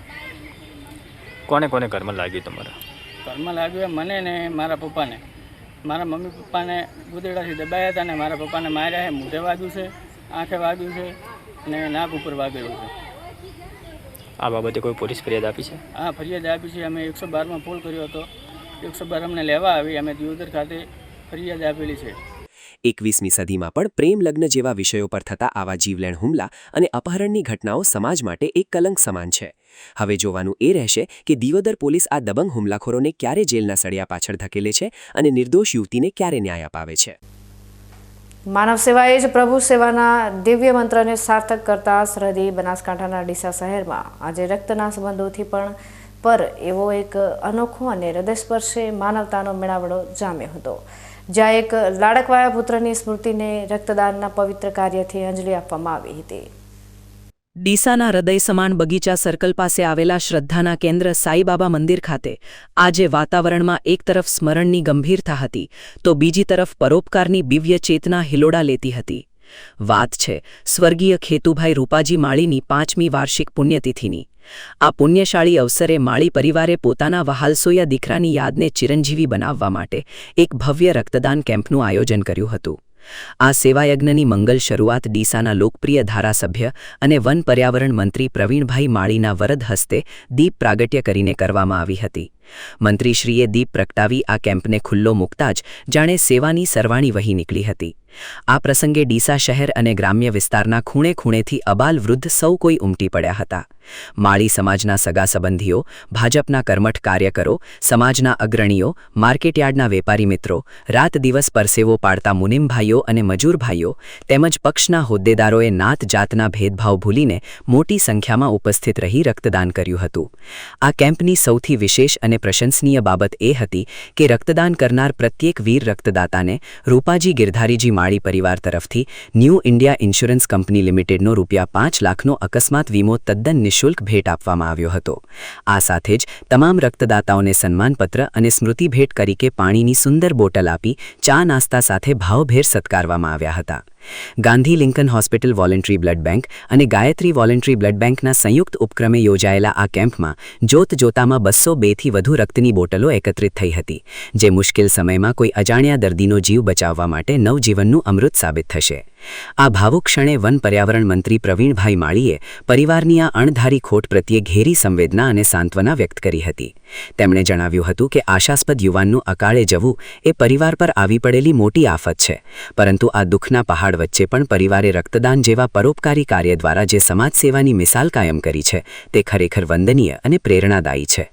કોને ઘરમાં લાગ્યું તમારા? ઘરમાં લાગ્યું મને ને મારા પપ્પાને. મારા મમ્મી પપ્પાને ગુદેડાથી દબાયા હતા અને મારા પપ્પાને માર્યા છે. મોઢે વાગ્યું છે, આંખે વાગ્યું છે અને નાક ઉપર વાગેલું છે. આ બાબતે કોઈ પોલીસ ફરિયાદ આપી છે? હા, ફરિયાદ આપી છે. અમે 112માં ફોન કર્યો હતો. 112 અમને લેવા આવી. અમે દિયોદર ખાતે ફરિયાદ આપેલી છે. 21મી સદીમાં પણ પ્રેમ લગ્ન જેવા વિષયો પર થતા આવા જીવલેણ હુમલા અને અપહરણની ઘટનાઓ સમાજ માટે એક કલંક સમાન છે. હવે જોવાનું એ રહેશે કે દિયોદર પોલીસ આ દબંગ હુમલાખોરોને ક્યારે જેલના સળિયા પાછળ ધકેલે છે અને નિર્દોષ યુવતીને ક્યારે ન્યાય અપાવે છે. માનવ સેવાએ જ પ્રભુ સેવાના દિવ્ય મંત્રને સાર્થક કરતા સરહદી બનાસકાંઠાના ડીસા શહેરમાં આજે રક્તના સંબંધોથી પણ પર એવો એક અનોખો અને હૃદયસ્પર્શી માનવતાનો મેળાવડો જામ્યો હતો, જ્યાં એક લાડકવાયા પુત્રની સ્મૃતિને રક્તદાનના પવિત્ર કાર્યથી અંજલિ આપવામાં આવી હતી. ડીસાના હૃદય સમાન બગીચા સર્કલ પાસે આવેલા શ્રદ્ધાના કેન્દ્ર સાઈબાબા મંદિર ખાતે આજે વાતાવરણમાં એક તરફ સ્મરણની ગંભીરતા હતી તો બીજી તરફ પરોપકારની દિવ્ય ચેતના હિલોડા લેતી હતી. વાત છે સ્વર્ગીય ખેતુભાઈ રૂપાજી માળીની 5મી વાર્ષિક પુણ્યતિથિની. આ પુણ્યશાળી અવસરે માળી પરિવારે પોતાના વહાલસોયા દીકરાની યાદને ચિરંજીવી બનાવવા માટે એક ભવ્ય રક્તદાન કેમ્પનું આયોજન કર્યું હતું. આ સેવાયજ્ઞની મંગલ શરૂઆત ડીસાના લોકપ્રિય ધારાસભ્ય અને વન પર્યાવરણ મંત્રી પ્રવીણભાઈ માળીના વરદ હસ્તે દીપ પ્રાગટ્ય કરીને કરવામાં આવી હતી. મંત્રીશ્રીએ દીપ પ્રગટાવી આ કેમ્પને ખુલ્લો મૂકતા જ જાણે સેવાની સરવાણી વહી નીકળી હતી. આ પ્રસંગે ડીસા શહેર અને ગ્રામ્ય વિસ્તારના ખૂણે ખૂણેથી અબાલ વૃદ્ધ સૌ કોઈ ઉમટી પડ્યા હતા. માળી સમાજના સગા સંબંધીઓ, ભાજપના કર્મઠ કાર્યકરો, સમાજના અગ્રણીઓ, માર્કેટયાર્ડના વેપારી મિત્રો, રાત દિવસ પરસેવો પાડતા મુનિમભાઈઓ અને મજૂરભાઈઓ તેમજ પક્ષના હોદ્દેદારોએ નાત જાતના ભેદભાવ ભૂલીને મોટી સંખ્યામાં ઉપસ્થિત રહી રક્તદાન કર્યું હતું. આ કેમ્પની સૌથી વિશેષ અને પ્રશંસનીય બાબત એ હતી કે રક્તદાન કરનાર પ્રત્યેક વીર રક્તદાતાને રૂપાજી ગિરધારીજી માળી પરિવાર તરફથી ન્યૂ ઇન્ડિયા ઇન્સ્યોરન્સ કંપની લિમિટેડનો ₹5 લાખનો અકસ્માત વીમો તદ્દન નિઃશુલ્ક ભેટ આપવામાં આવ્યો હતો. આ સાથે જ તમામ રક્તદાતાઓને સન્માનપત્ર અને સ્મૃતિ ભેટ તરીકે પાણીની સુંદર બોટલ આપી ચા નાસ્તા સાથે ભાવભેર સત્કારવામાં આવ્યા હતા. Gandhi Lincoln hospital voluntary blood bank અને ગાયત્રી વોલેન્ટરી બ્લડ બેંકના સંયુક્ત ઉપક્રમે યોજાયેલા આ કેમ્પમાં જોતજોતામાં 202થી વધુ રક્તની બોટલો એકત્રિત થઈ હતી, જે મુશ્કેલ સમયમાં કોઈ અજાણ્યા દર્દીનો જીવ બચાવવા માટે નવજીવનનું અમૃત સાબિત થશે. આ ભાવુક ક્ષણે વન પર્યાવરણ મંત્રી પ્રવીણભાઈ માળીએ પરિવારની આ અણધારી ખોટ પ્રત્યે ઘેરી સંવેદના અને સાંત્વના વ્યક્ત કરી હતી. તેમણે જણાવ્યું હતું કે આશાસ્પદ યુવાનનું અકાળે જવું એ પરિવાર પર આવી પડેલી મોટી આફત છે, પરંતુ આ દુઃખના પહાડ વચ્ચે પણ પરિવારે રક્તદાન જેવા પરોપકારી કાર્ય દ્વારા જે સમાજ સેવાની મિસાલ કાયમ કરી છે તે ખરેખર વંદનીય અને પ્રેરણાદાયી છે.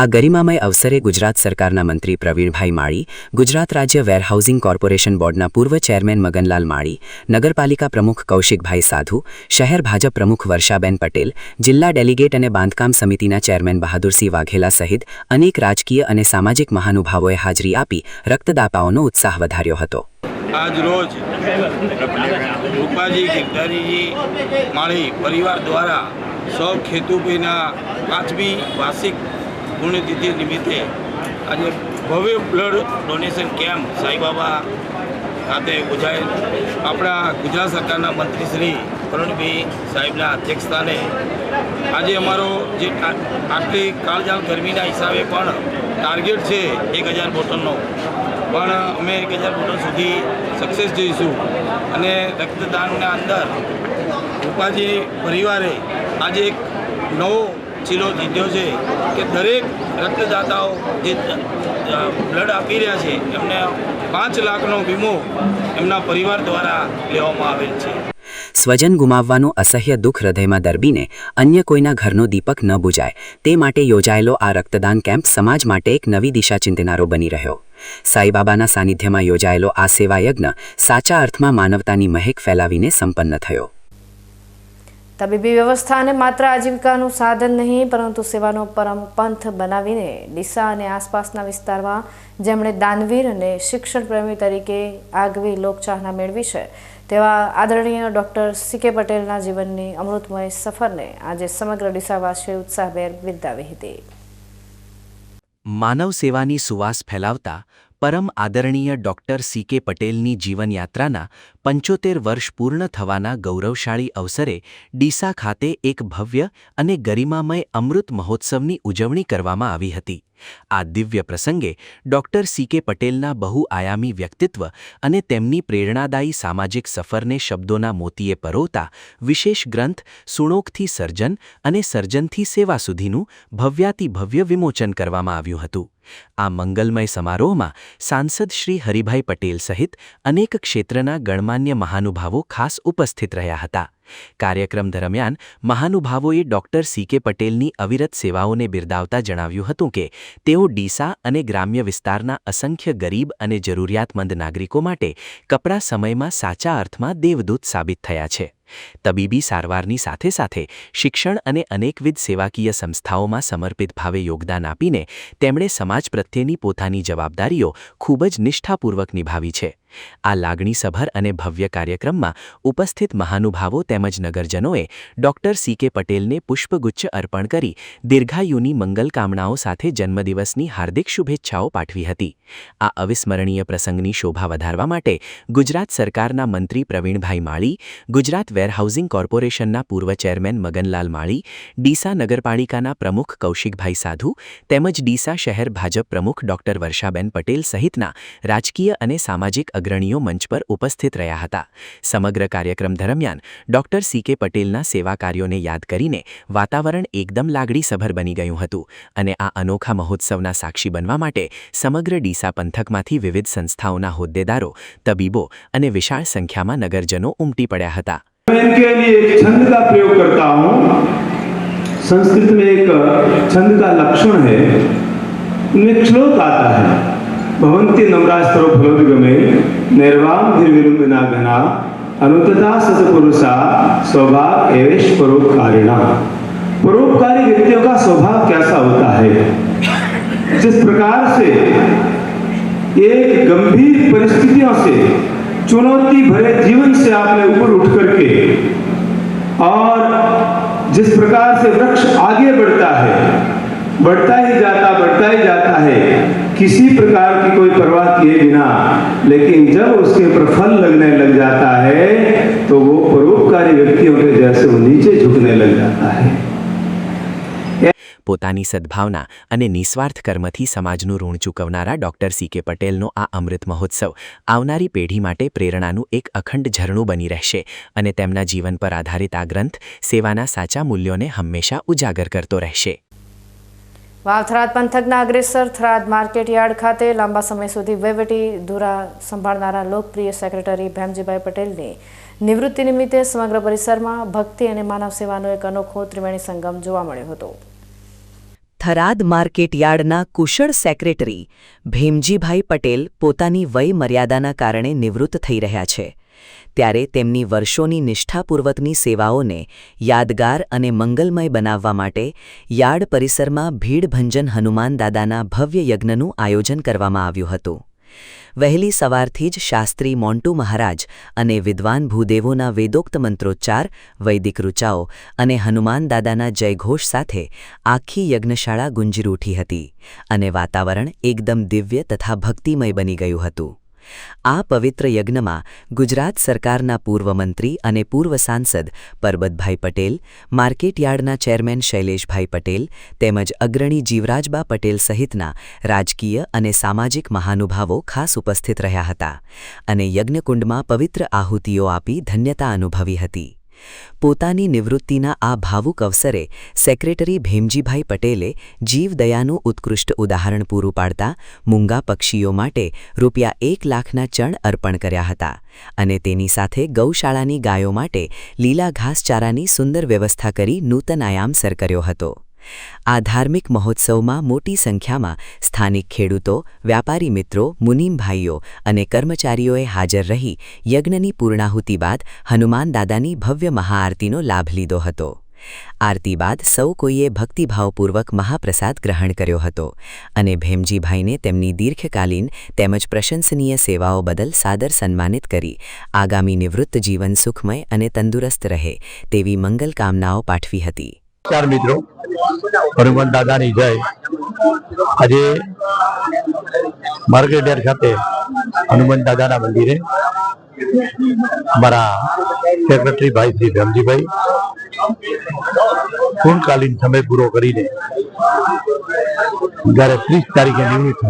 આ ગરિમામય અવસરે ગુજરાત સરકારના મંત્રી પ્રવીણભાઈ માળી, ગુજરાત રાજ્ય વેરહાઉસિંગ કોર્પોરેશન બોર્ડના પૂર્વ ચેરમેન મગનલાલ માળી, નગરપાલિકા પ્રમુખ કૌશિકભાઈ સાધુ, શહેર ભાજપ પ્રમુખ વર્ષાબેન પટેલ, જિલ્લા ડેલિગેટ અને બાંધકામ સમિતિના ચેરમેન બહાદુરસિંહ વાઘેલા સહિત અનેક રાજકીય અને સામાજિક મહાનુભાવોએ હાજરી આપી રક્તદાતાઓનો ઉત્સાહ વધાર્યો હતો. આજ રોજ રૂપાજી ગિરધારીજી માળી પરિવાર દ્વારા સૌ ખેતુભાઈના 5મી વાર્ષિક પુણ્યતિથિ નિમિત્તે આજે ભવ્ય બ્લડ ડોનેશન કેમ્પ સાઈબાબા ખાતે યોજાયેલ. આપણા ગુજરાત સરકારના મંત્રી શ્રી પ્રવીણભાઈ સાહેબના અધ્યક્ષસ્થાને આજે અમારો જે આટલી કાળઝાળ ગરમીના હિસાબે પણ ટાર્ગેટ છે 1000 બોટલનો, પણ અમે 1000 બોટલ સુધી સક્સેસ જઈશું. અને રક્તદાનના અંદર રૂપાજી પરિવારે આજે એક નવો ચીલો જીત્યો છે કે દરેક રક્તદાતાઓ જે બ્લડ આપી રહ્યા છે એમને 5 લાખનો વીમો એમના પરિવાર દ્વારા લેવામાં આવેલ છે. સ્વજન ગુમાવવાનું અસહ્ય દુઃખ હૃદયમાં દરબીને અન્ય કોઈના ઘરનો દીપક ન બુજાય તે માટે યોજાયેલો આ રક્તદાન કેમ્પ સમાજ માટે એક નવી દિશા ચિંતનારો બની રહ્યો. સાઈબાબાના સાનિધ્યમાં યોજાયેલો આ સેવાયજ્ઞ સાચા અર્થમાં માનવતાની મહેક ફેલાવીને સંપન્ન થયો. તબીબી વ્યવસ્થાને માત્ર આજીવિકાનું સાધન નહીં પરંતુ સેવાનો પરમ પંથ બનાવીને ડીસા અને આસપાસના વિસ્તારમાં જેમણે દાનવીર અને શિક્ષણ પ્રેમી તરીકે આગવી લોકચાહના મેળવી છે તેવા આદરણીય ડૉક્ટર સી.કે. પટેલના જીવનની અમૃતમય સફરને આજે સમગ્ર ડીસાવાસીઓએ ઉત્સાહભેર બિરદાવી હતી. માનવ સેવાની સુવાસ ફેલાવતા પરમ આદરણીય ડૉક્ટર સી.કે. પટેલની જીવનયાત્રાના 75 વર્ષ પૂર્ણ થવાના ગૌરવશાળી અવસરે ડીસા ખાતે એક ભવ્ય અને ગરિમામય અમૃત મહોત્સવની ઉજવણી કરવામાં આવી હતી. આ દિવ્ય પ્રસંગે ડૉક્ટર સી.કે. પટેલના બહુઆયામી વ્યક્તિત્વ અને તેમની પ્રેરણાદાયી સામાજિક સફરને શબ્દોના મોતીએ પરોવતા વિશેષ ગ્રંથ સુણોકથી સર્જન અને સર્જનથી સેવા સુધીનું ભવ્યાતિભવ્ય વિમોચન કરવામાં આવ્યું હતું. આ મંગલમય સમારોહમાં સાંસદ શ્રી હરિભાઈ પટેલ સહિત અનેક ક્ષેત્રના ગણમાન્ય મહાનુભાવો ખાસ ઉપસ્થિત રહ્યા હતા. કાર્યક્રમ દરમિયાન મહાનુભાવોએ ડૉક્ટર સી.કે. પટેલની અવિરત સેવાઓને બિરદાવતા જણાવ્યું હતું કે તેઓ ડીસા અને ગ્રામ્ય વિસ્તારના અસંખ્ય ગરીબ અને જરૂરિયાતમંદ નાગરિકો માટે કપરા સમયમાં સાચા અર્થમાં દેવદૂત સાબિત થયા છે. તબીબી સારવારની સાથે સાથે શિક્ષણ અને અનેકવિધ સેવાકીય સંસ્થાઓમાં સમર્પિત ભાવે યોગદાન આપીને તેમણે સમાજ પ્રત્યેની પોતાની જવાબદારીઓ ખૂબ જ નિષ્ઠાપૂર્વક નિભાવી છે. આ લાગણીસભર અને ભવ્ય કાર્યક્રમમાં ઉપસ્થિત મહાનુભાવો તેમજ નગરજનોએ ડોક્ટર CK પટેલને પુષ્પગુચ્છ અર્પણ કરી દીર્ઘાયુની મંગલકામનાઓ સાથે જન્મદિવસની હાર્દિક શુભેચ્છાઓ પાઠવી હતી. આ અવિસ્મરણીય પ્રસંગની શોભા વધારવા માટે ગુજરાત સરકારના મંત્રી પ્રવીણભાઈ માળી, ગુજરાત વેરહાઉસિંગ કોર્પોરેશનના પૂર્વ ચેરમેન મગનલાલ માળી, ડીસા નગરપાલિકાના પ્રમુખ કૌશિકભાઈ સાધુ તેમજ ડીસા શહેર ભાજપ પ્રમુખ ડોક્ટર વર્ષાબેન પટેલ સહિતના રાજકીય અને સામાજિક અગ્રણીઓ મંચ પર ઉપસ્થિત રહ્યા હતા. સમગ્ર કાર્યક્રમ દરમિયાન ડોક્ટર CK પટેલના સેવા કાર્યોને યાદ કરીને વાતાવરણ એકદમ લાગણીસભર બની ગયું હતું અને આ અનોખા મહોત્સવના સાક્ષી બનવા માટે સમગ્ર ડીસા પંથકમાંથી વિવિધ સંસ્થાઓના હોદ્દેદારો, તબીબો અને વિશાળ સંખ્યામાં નગરજનો ઉમટી પડ્યા હતા. इनके लिए एक छंद का प्रयोग करता हूँ. संस्कृत में एक छंद का लक्षण है, उनमें एक श्लोक आता है, भवन्ति नवरास्त्रो फलोद्गमे निर्वाम धीर्विरुम्बिना घना अनुतता सतपुरुषा स्वभाव एवेश परोपकारिणा. परोपकारी व्यक्तियों का स्वभाव कैसा होता है? जिस प्रकार से एक गंभीर परिस्थितियों से, चुनौती भरे जीवन से आपने ऊपर उठ करके और जिस प्रकार से वृक्ष आगे बढ़ता ही जाता है किसी प्रकार की कोई परवाह किए बिना, लेकिन जब उसके ऊपर फल लगने लग जाता है तो वो परोपकारी व्यक्तियों के जैसे वो नीचे झुकने लग जाता है. પોતાની સદ્ભાવના અને નિસ્વાર્થ કર્મથી સમાજનું ઋણ ચૂકવનારા ડોક્ટર CK પટેલનો આ અમૃત મહોત્સવ આવનારી પેઢી માટે પ્રેરણાનું એક અખંડ ઝરણું બની રહેશે અને તેમના જીવન પર આધારિત આ ગ્રંથ સેવાના સાચા મૂલ્યોને હંમેશા ઉજાગર કરતો રહેશે. વાવ-થરાદ પંથકના અગ્રેસર થરાદ માર્કેટયાર્ડ ખાતે લાંબા સમય સુધી વહીવટી ધુરા સંભાળનારા લોકપ્રિય સેક્રેટરી ભેમજીભાઈ પટેલની નિવૃત્તિ નિમિત્તે સમગ્ર પરિસરમાં ભક્તિ અને માનવ સેવાનો એક અનોખો ત્રિવેણી સંગમ જોવા મળ્યો હતો. થરાદ માર્કેટયાર્ડના કુશળ સેક્રેટરી ભેમજીભાઈ પટેલ પોતાની વય મર્યાદાના કારણે નિવૃત્ત થઈ રહ્યા છે. ત્યારે તેમની વર્ષોની નિષ્ઠાપૂર્વકની સેવાઓને યાદગાર અને મંગલમય બનાવવા માટે યાર્ડ પરિસરમાં ભીડભંજન હનુમાન દાદાના ભવ્ય યજ્ઞનું આયોજન કરવામાં આવ્યું હતું. વહેલી સવારથી જ શાસ્ત્રી મોન્ટુ મહારાજ અને વિદ્વાન ભૂદેવોના વેદોક્ત મંત્રોચ્ચાર, વૈદિક ઋચાઓ અને હનુમાન દાદાના જયઘોષ સાથે આખી યજ્ઞશાળા ગુંજી ઉઠી હતી અને વાતાવરણ એકદમ દિવ્ય તથા ભક્તિમય બની ગયું હતું. આ પવિત્ર યજ્ઞમાં ગુજરાત સરકારના પૂર્વ મંત્રી અને પૂર્વ સાંસદ પરબતભાઈ પટેલ, માર્કેટયાર્ડના ચેરમેન શૈલેષભાઈ પટેલ તેમજ અગ્રણી જીવરાજબા પટેલ સહિતના રાજકીય અને સામાજિક મહાનુભાવો ખાસ ઉપસ્થિત રહ્યા હતા અને યજ્ઞકુંડમાં પવિત્ર આહુતિઓ આપી ધન્યતા અનુભવી હતી. પોતાની નિવૃત્તિના આ ભાવુક અવસરે સેક્રેટરી ભેમજીભાઈ પટેલે જીવદયાનું ઉત્કૃષ્ટ ઉદાહરણ પૂરું પાડતા મૂંગા પક્ષીઓ માટે ₹1 લાખના ચણ અર્પણ કર્યા હતા અને તેની સાથે ગૌશાળાની ગાયો માટે લીલા ઘાસચારાની સુંદર વ્યવસ્થા કરી નૂતન આયામ સર કર્યો હતો. આ ધાર્મિક મહોત્સવમાં મોટી સંખ્યામાં સ્થાનિક ખેડૂતો, વ્યાપારી મિત્રો, મુનીમ ભાઈઓ અને કર્મચારીઓએ હાજર રહી યજ્ઞની પૂર્ણાહુતિ બાદ હનુમાન દાદાની ભવ્ય મહાઆરતીનો લાભ લીધો હતો. આરતી બાદ સૌ કોઈએ ભક્તિભાવપૂર્વક મહાપ્રસાદ ગ્રહણ કર્યો હતો અને ભેમજીભાઈને તેમની દીર્ઘકાલીન તેમજ પ્રશંસનીય સેવાઓ બદલ સાદર સન્માનિત કરી આગામી નિવૃત્ત જીવન સુખમય અને તંદુરસ્ત રહે તેવી મંગલ કામનાઓ પાઠવી હતી. ચાર મિત્રો, હનુમાન દાદાની જય. આજે માર્કેટયાર્ડ ખાતે હનુમાન દાદાના મંદિરે અમારા સેક્રેટરી ભાઈ શ્રી ભેમજીભાઈ પૂર્ણકાલીન સમય પૂરો કરીને જયારે 30 તારીખે નિવૃત્ત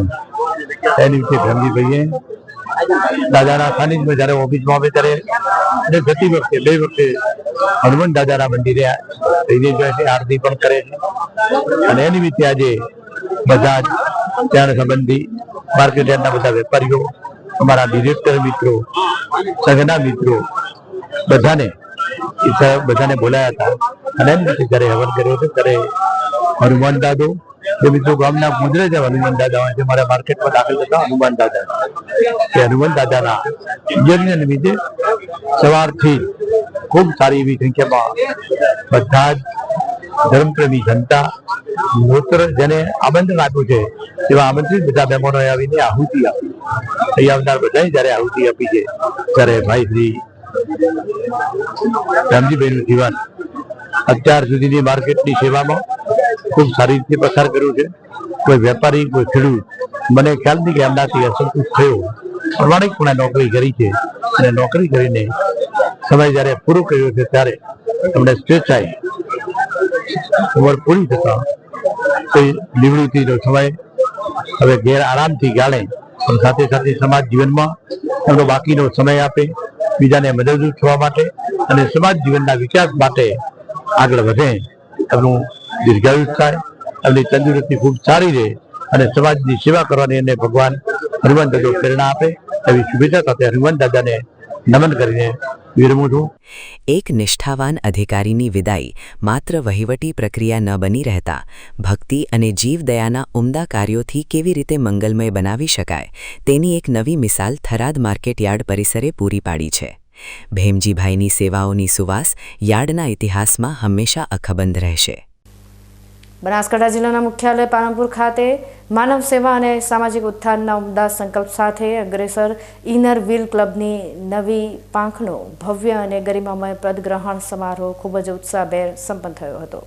થાય તે નિમિત્તે ભેમજીભાઈએ દાદાના સાનિધ્યમાં જયારે ઓફિસમાં આવે ત્યારે જતી વખતે 2 વખતે હનુમાન દાદાના મંદિરે રહીને જાય છે, આરતી પણ કરે છે અને એ નિમિત્તે આજે બધા જ ત્યાં સંબંધી માર્કેટયાર્ડના બધા વેપારીઓ, અમારા ડિરેક્ટર મિત્રો, સંઘના મિત્રો બધાને બોલાયા હતા અને એમ રીતે જયારે હવન કર્યો હતો ત્યારે હનુમાન દાદો જે મિત્રો ગામના મુદ્રે છે હનુમાન દાદા હોય છે, મારા માર્કેટમાં દાખલ થતા હનુમાન દાદા તે હનુમાન દાદાના યજ્ઞ નિમિત્તે સવારથી ખૂબ સારી એવી સંખ્યામાં બધા જ ધર્મપ્રેમી જનતા મૂત્ર જેને આમંત્રણ આપ્યું છે તેવા આમંત્રિત બધા મહેમાનોએ આવીને આહુતિ આપી અહીં આવનાર બધાએ જ્યારે આહુતિ આપી છે ત્યારે ભાઈ શ્રી રામજીભાઈનું જીવન અત્યાર સુધીની માર્કેટની સેવામાં ખૂબ સારી રીતે પસાર કર્યું છે. કોઈ વેપારી, કોઈ ખેડૂત મને ખ્યાલ નથી કે એમનાથી અસંતુષ્ટ થયો. પ્રમાણિકપણે નોકરી કરી છે અને નોકરી કરીને સમય જ્યારે પૂરો કર્યો છે ત્યારે એમણે સ્વેચ્છાએ ઉંમર પૂરી થતા કોઈ નિવૃત્તિનો સમય હવે ઘેર આરામથી ગાળે, પણ સાથે સાથે સમાજ જીવનમાં એમનો બાકીનો સમય આપે, બીજાને મદદરૂપ થવા માટે અને સમાજ જીવનના વિકાસ માટે આગળ વધે, એમનું દીર્ઘાયુષ થાય, એમની તંદુરસ્તી ખૂબ સારી રહે અને સમાજની સેવા કરવાની એને ભગવાન હનુમાન દાદા પ્રેરણા આપે એવી શુભેચ્છા સાથે હનુમાન દાદાને નમન કરીને વિરમું છું. એક નિષ્ઠાવાન અધિકારીની વિદાય માત્ર વહીવટી પ્રક્રિયા ન બની રહેતા ભક્તિ અને જીવદયાના ઉમદા કાર્યોથી કેવી રીતે મંગલમય બનાવી શકાય તેની એક નવી મિસાલ થરાદ માર્કેટયાર્ડ પરિસરે પૂરી પાડી છે. ભેમજીભાઈની સેવાઓની સુવાસ યાર્ડના ઇતિહાસમાં હંમેશા અખબંધ રહેશે. બનાસકાંઠા જિલ્લાના મુખ્યાલય પાલનપુર ખાતે માનવ સેવા અને સામાજિક ઉત્થાનના ઉમદા સંકલ્પ સાથે અગ્રેસર ઇનર વ્હીલ ક્લબની નવી પાંખનો ભવ્ય અને ગરિમામય પદગ્રહણ સમારોહ ખૂબ જ ઉત્સાહભેર સંપન્ન થયો હતો.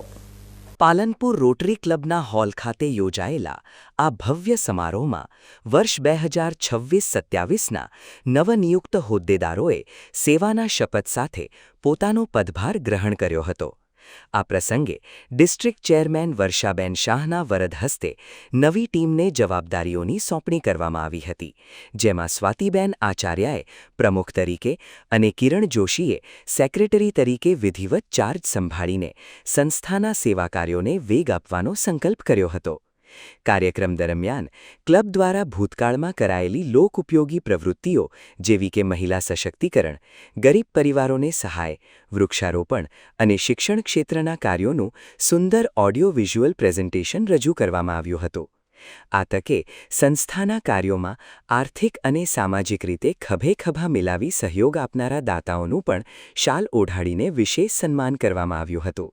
પાલનપુર રોટરી ક્લબના હોલ ખાતે યોજાયેલા આ ભવ્ય સમારોહમાં વર્ષ 2026-27ના નવનિયુક્ત હોદ્દેદારોએ સેવાના શપથ સાથે પોતાનો પદભાર ગ્રહણ કર્યો હતો. આ પ્રસંગે ડિસ્ટ્રિક્ટ ચેરમેન વર્ષાબેન શાહના વરદ હસ્તે નવી ટીમને જવાબદારીઓની સોંપણી કરવામાં આવી હતી, જેમાં સ્વાતિબેન આચાર્યાએ પ્રમુખ તરીકે અને કિરણ જોશીએ સેક્રેટરી તરીકે વિધિવત ચાર્જ સંભાળીને સંસ્થાના સેવા કાર્યોને વેગ આપવાનો સંકલ્પ કર્યો હતો. કાર્યક્રમ દરમિયાન ક્લબ દ્વારા ભૂતકાળમાં કરાયેલી લોકોપયોગી પ્રવૃત્તિઓ જેવી કે મહિલા સશક્તિકરણ, ગરીબ પરિવારોને સહાય, વૃક્ષારોપણ અને શિક્ષણ ક્ષેત્રના કાર્યોનું સુંદર ઓડિયો વિઝ્યુઅલ પ્રેઝન્ટેશન રજૂ કરવામાં આવ્યું હતું. આ તકે સંસ્થાના કાર્યોમાં આર્થિક અને સામાજિક રીતે ખભેખભા મિલાવી સહયોગ આપનારા દાતાઓનું પણ શાલ ઓઢાડીને વિશેષ સન્માન કરવામાં આવ્યું હતું.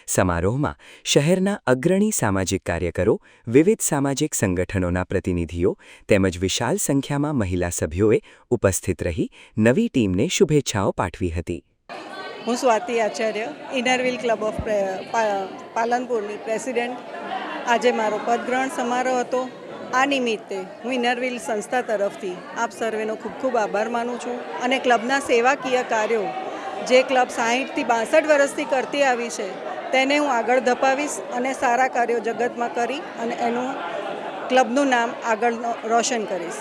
સમારોહમાં શહેરના અગ્રણી સામાજિક કાર્યકરો, વિવિધ સામાજિક સંગઠનોના પ્રતિનિધિઓ તેમજ વિશાળ સંખ્યામાં મહિલા સભ્યોએ ઉપસ્થિત રહી નવી ટીમને શુભેચ્છાઓ પાઠવી હતી. હું Swati Acharya, inner wheel club of પાલનપુરની પ્રેસિડેન્ટ. આજે મારો પદગ્રહણ સમારોહ હતો. આ નિમિત્તે હું ઇનર વ્હીલ સંસ્થા તરફથી આપ સર્વેનો ખૂબ ખૂબ આભાર માનું છું અને ક્લબના સેવાકીય કાર્યો જે ક્લબ 60થી 62 વર્ષથી કરતી આવી છે તેને હું આગળ ધપાવીશ અને સારા કાર્યો જગતમાં કરી અને એનું ક્લબનું નામ આગળ રોશન કરીશ.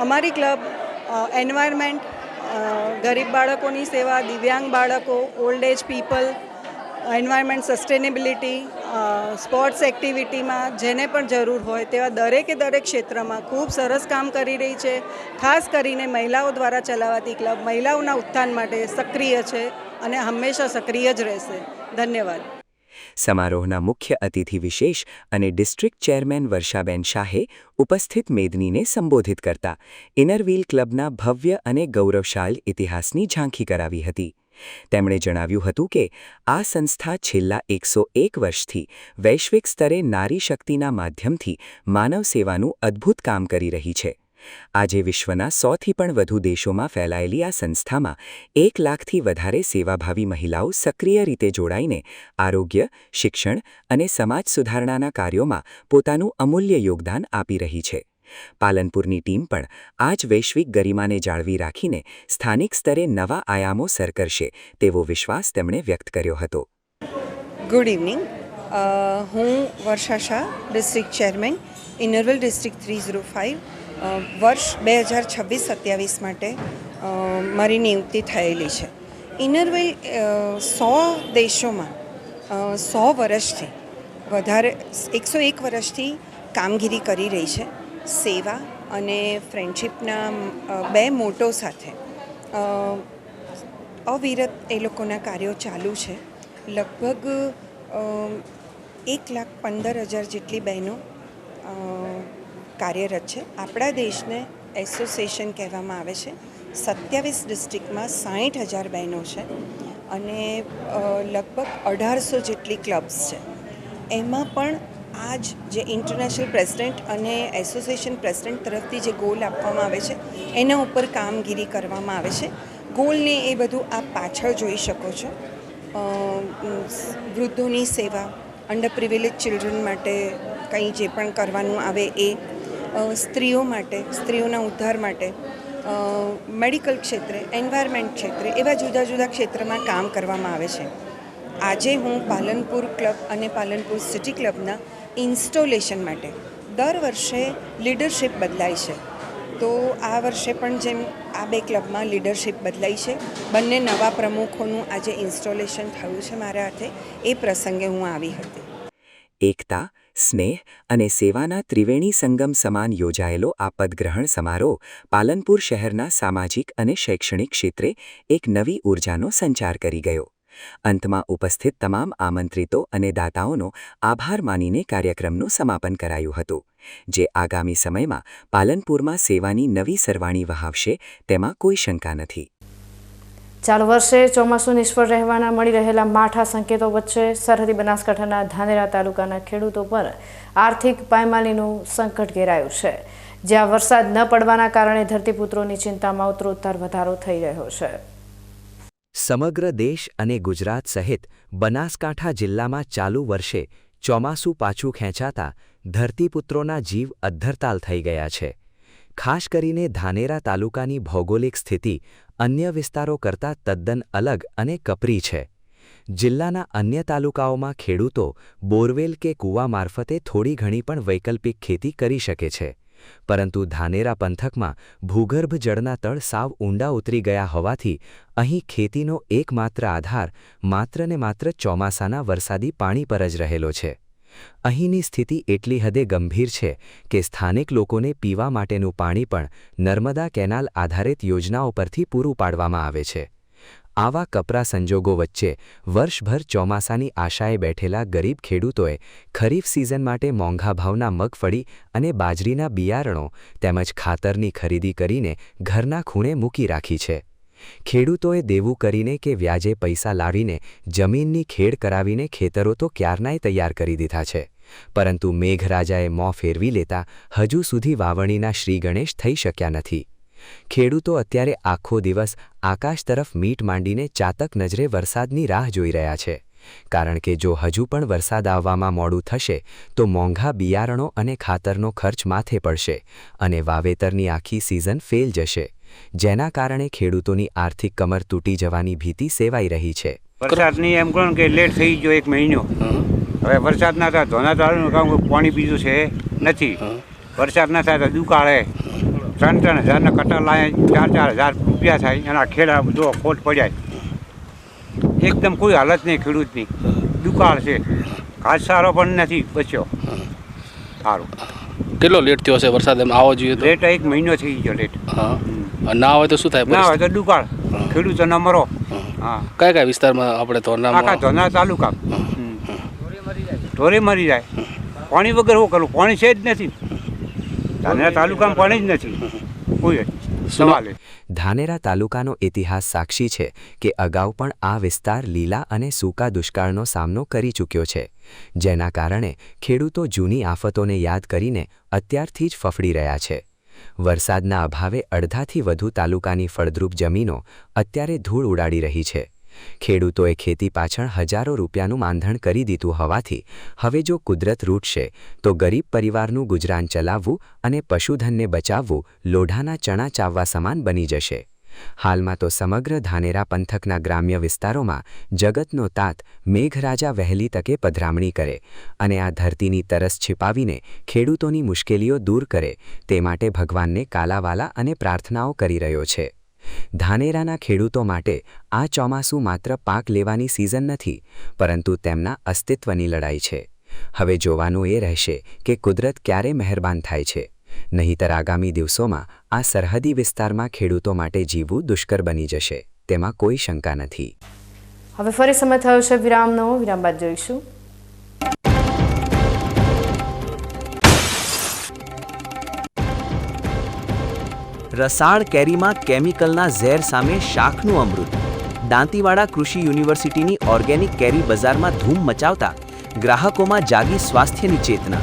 અમારી ક્લબ એન્વાયરમેન્ટ, ગરીબ બાળકોની સેવા, દિવ્યાંગ બાળકો, old age people, environment sustainability, sports એક્ટિવિટીમાં જેને પણ જરૂર હોય તેવા દરેકે દરેક ક્ષેત્રમાં ખૂબ સરસ કામ કરી રહી છે. ખાસ કરીને મહિલાઓ દ્વારા ચલાવાતી ક્લબ મહિલાઓના ઉત્થાન માટે સક્રિય છે અને હંમેશા સક્રિય જ રહેશે. ધન્યવાદ. સમારોહના મુખ્ય અતિથિ વિશેષ અને ડિસ્ટ્રિક્ટ ચેરમેન વર્ષાબેન શાહે ઉપસ્થિત મેદનીને સંબોધિત કરતા ઇનર વ્હીલ ક્લબના ભવ્ય અને ગૌરવશાળી ઇતિહાસની ઝાંખી કરાવી હતી. તેમણે જણાવ્યું હતું કે આ સંસ્થા છેલ્લા 101 વર્ષથી વૈશ્વિક સ્તરે નારી શક્તિના માધ્યમથી માનવ સેવાનું અદ્ભુત કામ કરી રહી છે. આજે વિશ્વના 100થી પણ વધુ દેશોમાં ફેલાયેલી આ સંસ્થામાં 1 લાખથી વધારે સેવાભાવી મહિલાઓ સક્રિય રીતે જોડાઈને આરોગ્ય, શિક્ષણ અને સમાજ સુધારણાના કાર્યોમાં પોતાનું અમૂલ્ય યોગદાન આપી રહી છે. પાલનપુરની ટીમ પણ આ જ વૈશ્વિક ગરિમાને જાળવી રાખીને સ્થાનિક સ્તરે નવા આયામો સર કરશે તેવો વિશ્વાસ તેમણે વ્યક્ત કર્યો હતો. Good evening. હું Varsha Shah, district chairman, inner wheel district 305. વર્ષ 2026-27 માટે મારી નિયુક્તિ થયેલી છે. ઇનર વ્હીલ 100 દેશોમાં 100 વર્ષથી વધારે 101 વર્ષથી કામગીરી કરી રહી છે. સેવા અને ફ્રેન્ડશિપના 2 મોટો સાથે અવિરત એ લોકોના કાર્યો ચાલુ છે. લગભગ 1,15,000 જેટલી બહેનો કાર્યરત છે. આપણા દેશને એસોસિએશન કહેવામાં આવે છે. 27 ડિસ્ટ્રિક્ટમાં 60,000 બહેનો છે અને લગભગ 1,800 જેટલી ક્લબ્સ છે. એમાં પણ આજ જે ઇન્ટરનેશનલ પ્રેસિડેન્ટ અને એસોસિએશન પ્રેસિડેન્ટ તરફથી જે ગોલ આપવામાં આવે છે એના ઉપર કામગીરી કરવામાં આવે છે. ગોલને એ બધું આપ પાછળ જોઈ શકો છો. વૃદ્ધોની સેવા, અંડર પ્રિવિલેજ ચિલ્ડ્રન માટે કંઈ જે પણ કરવાનું આવે એ, સ્ત્રીઓ માટે, સ્ત્રીઓના ઉદ્ધાર માટે, મેડિકલ ક્ષેત્રે, એન્વાયરમેન્ટ ક્ષેત્રે, એવા જુદા જુદા ક્ષેત્રમાં કામ કરવામાં આવે છે. આજે હું પાલનપુર ક્લબ અને પાલનપુર સિટી ક્લબના ઇન્સ્ટોલેશન માટે દર વર્ષે લીડરશિપ બદલાય છે. તો આ વર્ષે પણ જેમ આ બે ક્લબમાં લીડરશિપ બદલાઈ છે, બંને નવા પ્રમુખોનું આજે ઇન્સ્ટોલેશન થયું છે મારા હાથે, એ પ્રસંગે હું આવી હતી. એકતા, સ્નેહ અને સેવાના ત્રિવેણી સંગમ સમાન યોજાયેલો આ પદગ્રહણ સમારોહ પાલનપુર શહેરના સામાજિક અને શૈક્ષણિક ક્ષેત્રે એક નવી ઊર્જાનો સંચાર કરી ગયો. અંતમાં ઉપસ્થિત તમામ આમંત્રિતો અને દાતાઓનો આભાર માનીને કાર્યક્રમનું સમાપન કરાયું હતું, જે આગામી સમયમાં પાલનપુરમાં સેવાની નવી સરવાણી વહાવશે તેમાં કોઈ શંકા નથી. ચાલુ વર્ષે ચોમાસું નિષ્ફળ રહેવાના મળી રહેલા માઠા સંકેતો વચ્ચે સરહદી બનાસકાંઠાના ધાનેરા તાલુકાના ખેડૂતો પર આર્થિક પાયમાલીનું સંકટ ઘેરાયું છે, જ્યાં વરસાદ ન પડવાના કારણે ધરતીપુત્રોની ચિંતામાં ઉત્તરોત્તર વધારો થઈ રહ્યો છે. સમગ્ર દેશ અને ગુજરાત સહિત બનાસકાંઠા જિલ્લામાં ચાલુ વર્ષે ચોમાસું પાછું ખેંચાતા ધરતીપુત્રોના જીવ અદ્ધરતાલ થઈ ગયા છે. ખાસ કરીને ધાનેરા તાલુકાની ભૌગોલિક સ્થિતિ અન્ય વિસ્તારો કરતાં તદ્દન અલગ અને કપરી છે. જિલ્લાના અન્ય તાલુકાઓમાં ખેડૂતો બોરવેલ કે કૂવા મારફતે થોડી ઘણી પણ વૈકલ્પિક ખેતી કરી શકે છે, પરંતુ ધાનેરા પંથકમાં ભૂગર્ભ જળના તળ સાવ ઊંડા ઉતરી ગયા હોવાથી અહીં ખેતીનો એકમાત્ર આધાર માત્ર ને માત્ર ચોમાસાના વરસાદી પાણી પર જ રહેલો છે. અહીંની સ્થિતિ એટલી હદે ગંભીર છે કે સ્થાનિક લોકોને પીવા માટેનું પાણી પણ નર્મદા કેનાલ આધારિત યોજનાઓ પરથી પૂરું પાડવામાં આવે છે. આવા કપરા સંજોગો વચ્ચે વર્ષભર ચોમાસાની આશાએ બેઠેલા ગરીબ ખેડૂતોએ ખરીફ સિઝન માટે મોંઘા ભાવના મગફળી અને બાજરીના બિયારણો તેમજ ખાતરની ખરીદી કરીને ઘરના ખૂણે મૂકી રાખી છે. ખેડૂતોએ દેવું કરીને કે વ્યાજે પૈસા લાવીને જમીનની ખેડ કરાવીને ખેતરો તો ક્યારનાય તૈયાર કરી દીધા છે, પરંતુ મેઘરાજાએ મોં ફેરવી લેતા હજુ સુધી વાવણીના શ્રી ગણેશ થઈ શક્યા નથી. ખેડૂતો અત્યારે આખો દિવસ આકાશ તરફ મીટ માંડીને ચાતક નજરે વરસાદની રાહ જોઈ રહ્યા છે, કારણ કે જો હજુ પણ વરસાદ આવવામાં મોડું થશે તો મોંઘા બિયારણો અને ખાતરનો ખર્ચ માથે પડશે અને વાવેતરની આખી સિઝન ફેલ જશે, જેના કારણે ખેડૂતોની આર્થિક કમર તૂટી જવાની ભીતિ સેવાઈ રહી છે. વરસાદની એમ કહો કે લેટ થઈ ગયો 1 મહિનો. હવે વરસાદ ના થાય ધોના તાળું કામ પાણી બીજું છે નથી. વરસાદ ના થાય તો દુકાળે 3-3 હજારના કટા લાય 4-4 હજાર રૂપિયા થાય, એના ખેડા જો ખોટ પડ્યા એકદમ કોઈ હાલત નહીં ખેડૂતની. દુકાળ છે, ઘાસ સારો પણ નથી બચ્યો. સારું કેટલો લેટ થયો છે વરસાદ? એમ આવો જોઈએ તો લેટ 1 મહિનો થઈ ગયો લેટ. ના હોય તો શું થાય? ના હોય તો દુકાળ, ખેડૂતોના મરો. હા, કયા કયા વિસ્તારમાં આપણે આખા ધોના તાલુકા ઢોરે મરી જાય. પાણી વગર શું કરવું? પાણી છે જ નથી. ધાનેરા તાલુકામાં પાણી જ નથી કોઈ સવાલ. ધાનેરા તાલુકાનો ઇતિહાસ સાક્ષી છે કે અગાઉ પણ આ વિસ્તાર લીલા અને સૂકા દુષ્કાળનો સામનો કરી ચૂક્યો છે, જેના કારણે ખેડૂતો જૂની આફતોને યાદ કરીને અત્યારથી જ ફફડી રહ્યા છે. વરસાદના અભાવે અડધાથી વધુ તાલુકાની ફળદ્રુપ જમીનો અત્યારે ધૂળ ઉડાડી રહી છે. ખેડૂતોએ ખેતી પાછળ હજારો રૂપિયાનું માંધણ કરી દીધું હોવાથી હવે જો કુદરત રૂટશે તો ગરીબ પરિવારનું ગુજરાન ચલાવવું અને પશુધનને બચાવવું લોઢાના ચણા ચાવવા સમાન બની જશે. હાલમાં તો સમગ્ર ધાનેરા પંથકના ગ્રામ્ય વિસ્તારોમાં જગતનો તાત મેઘરાજા વહેલી તકે પધરામણી કરે અને આ ધરતીની તરસ छिपाવીને ખેડૂતોની મુશ્કેલીઓ દૂર કરે તે માટે ભગવાનને કાલાવાલા અને પ્રાર્થનાઓ કરી રહ્યો છે. ધાનેરાના ખેડૂતો માટે આ ચોમાસું માત્ર પાક લેવાની સિઝન નથી, પરંતુ તેમના અસ્તિત્વની લડાઈ છે. હવે જોવાનું એ રહેશે કે કુદરત ક્યારે મહેરબાન થાય છે, નહીંતર આગામી દિવસોમાં આ સરહદી વિસ્તારમાં ખેડૂતો માટે જીવવું દુષ્કર બની જશે, તેમાં કોઈ શંકા નથી. હવે ફરી સમય થયો છે વિરામનો. વિરામ બાદ જોઈશું. રસાળ કેરીમાં કેમિકલના ઝેર સામે શાખનું અમૃત. દાંતીવાડા કૃષિ યુનિવર્સિટીની ઓર્ગેનિક કેરી બજારમાં ધૂમ મચાવતા ગ્રાહકોમાં જાગી સ્વાસ્થ્યની ચેતના.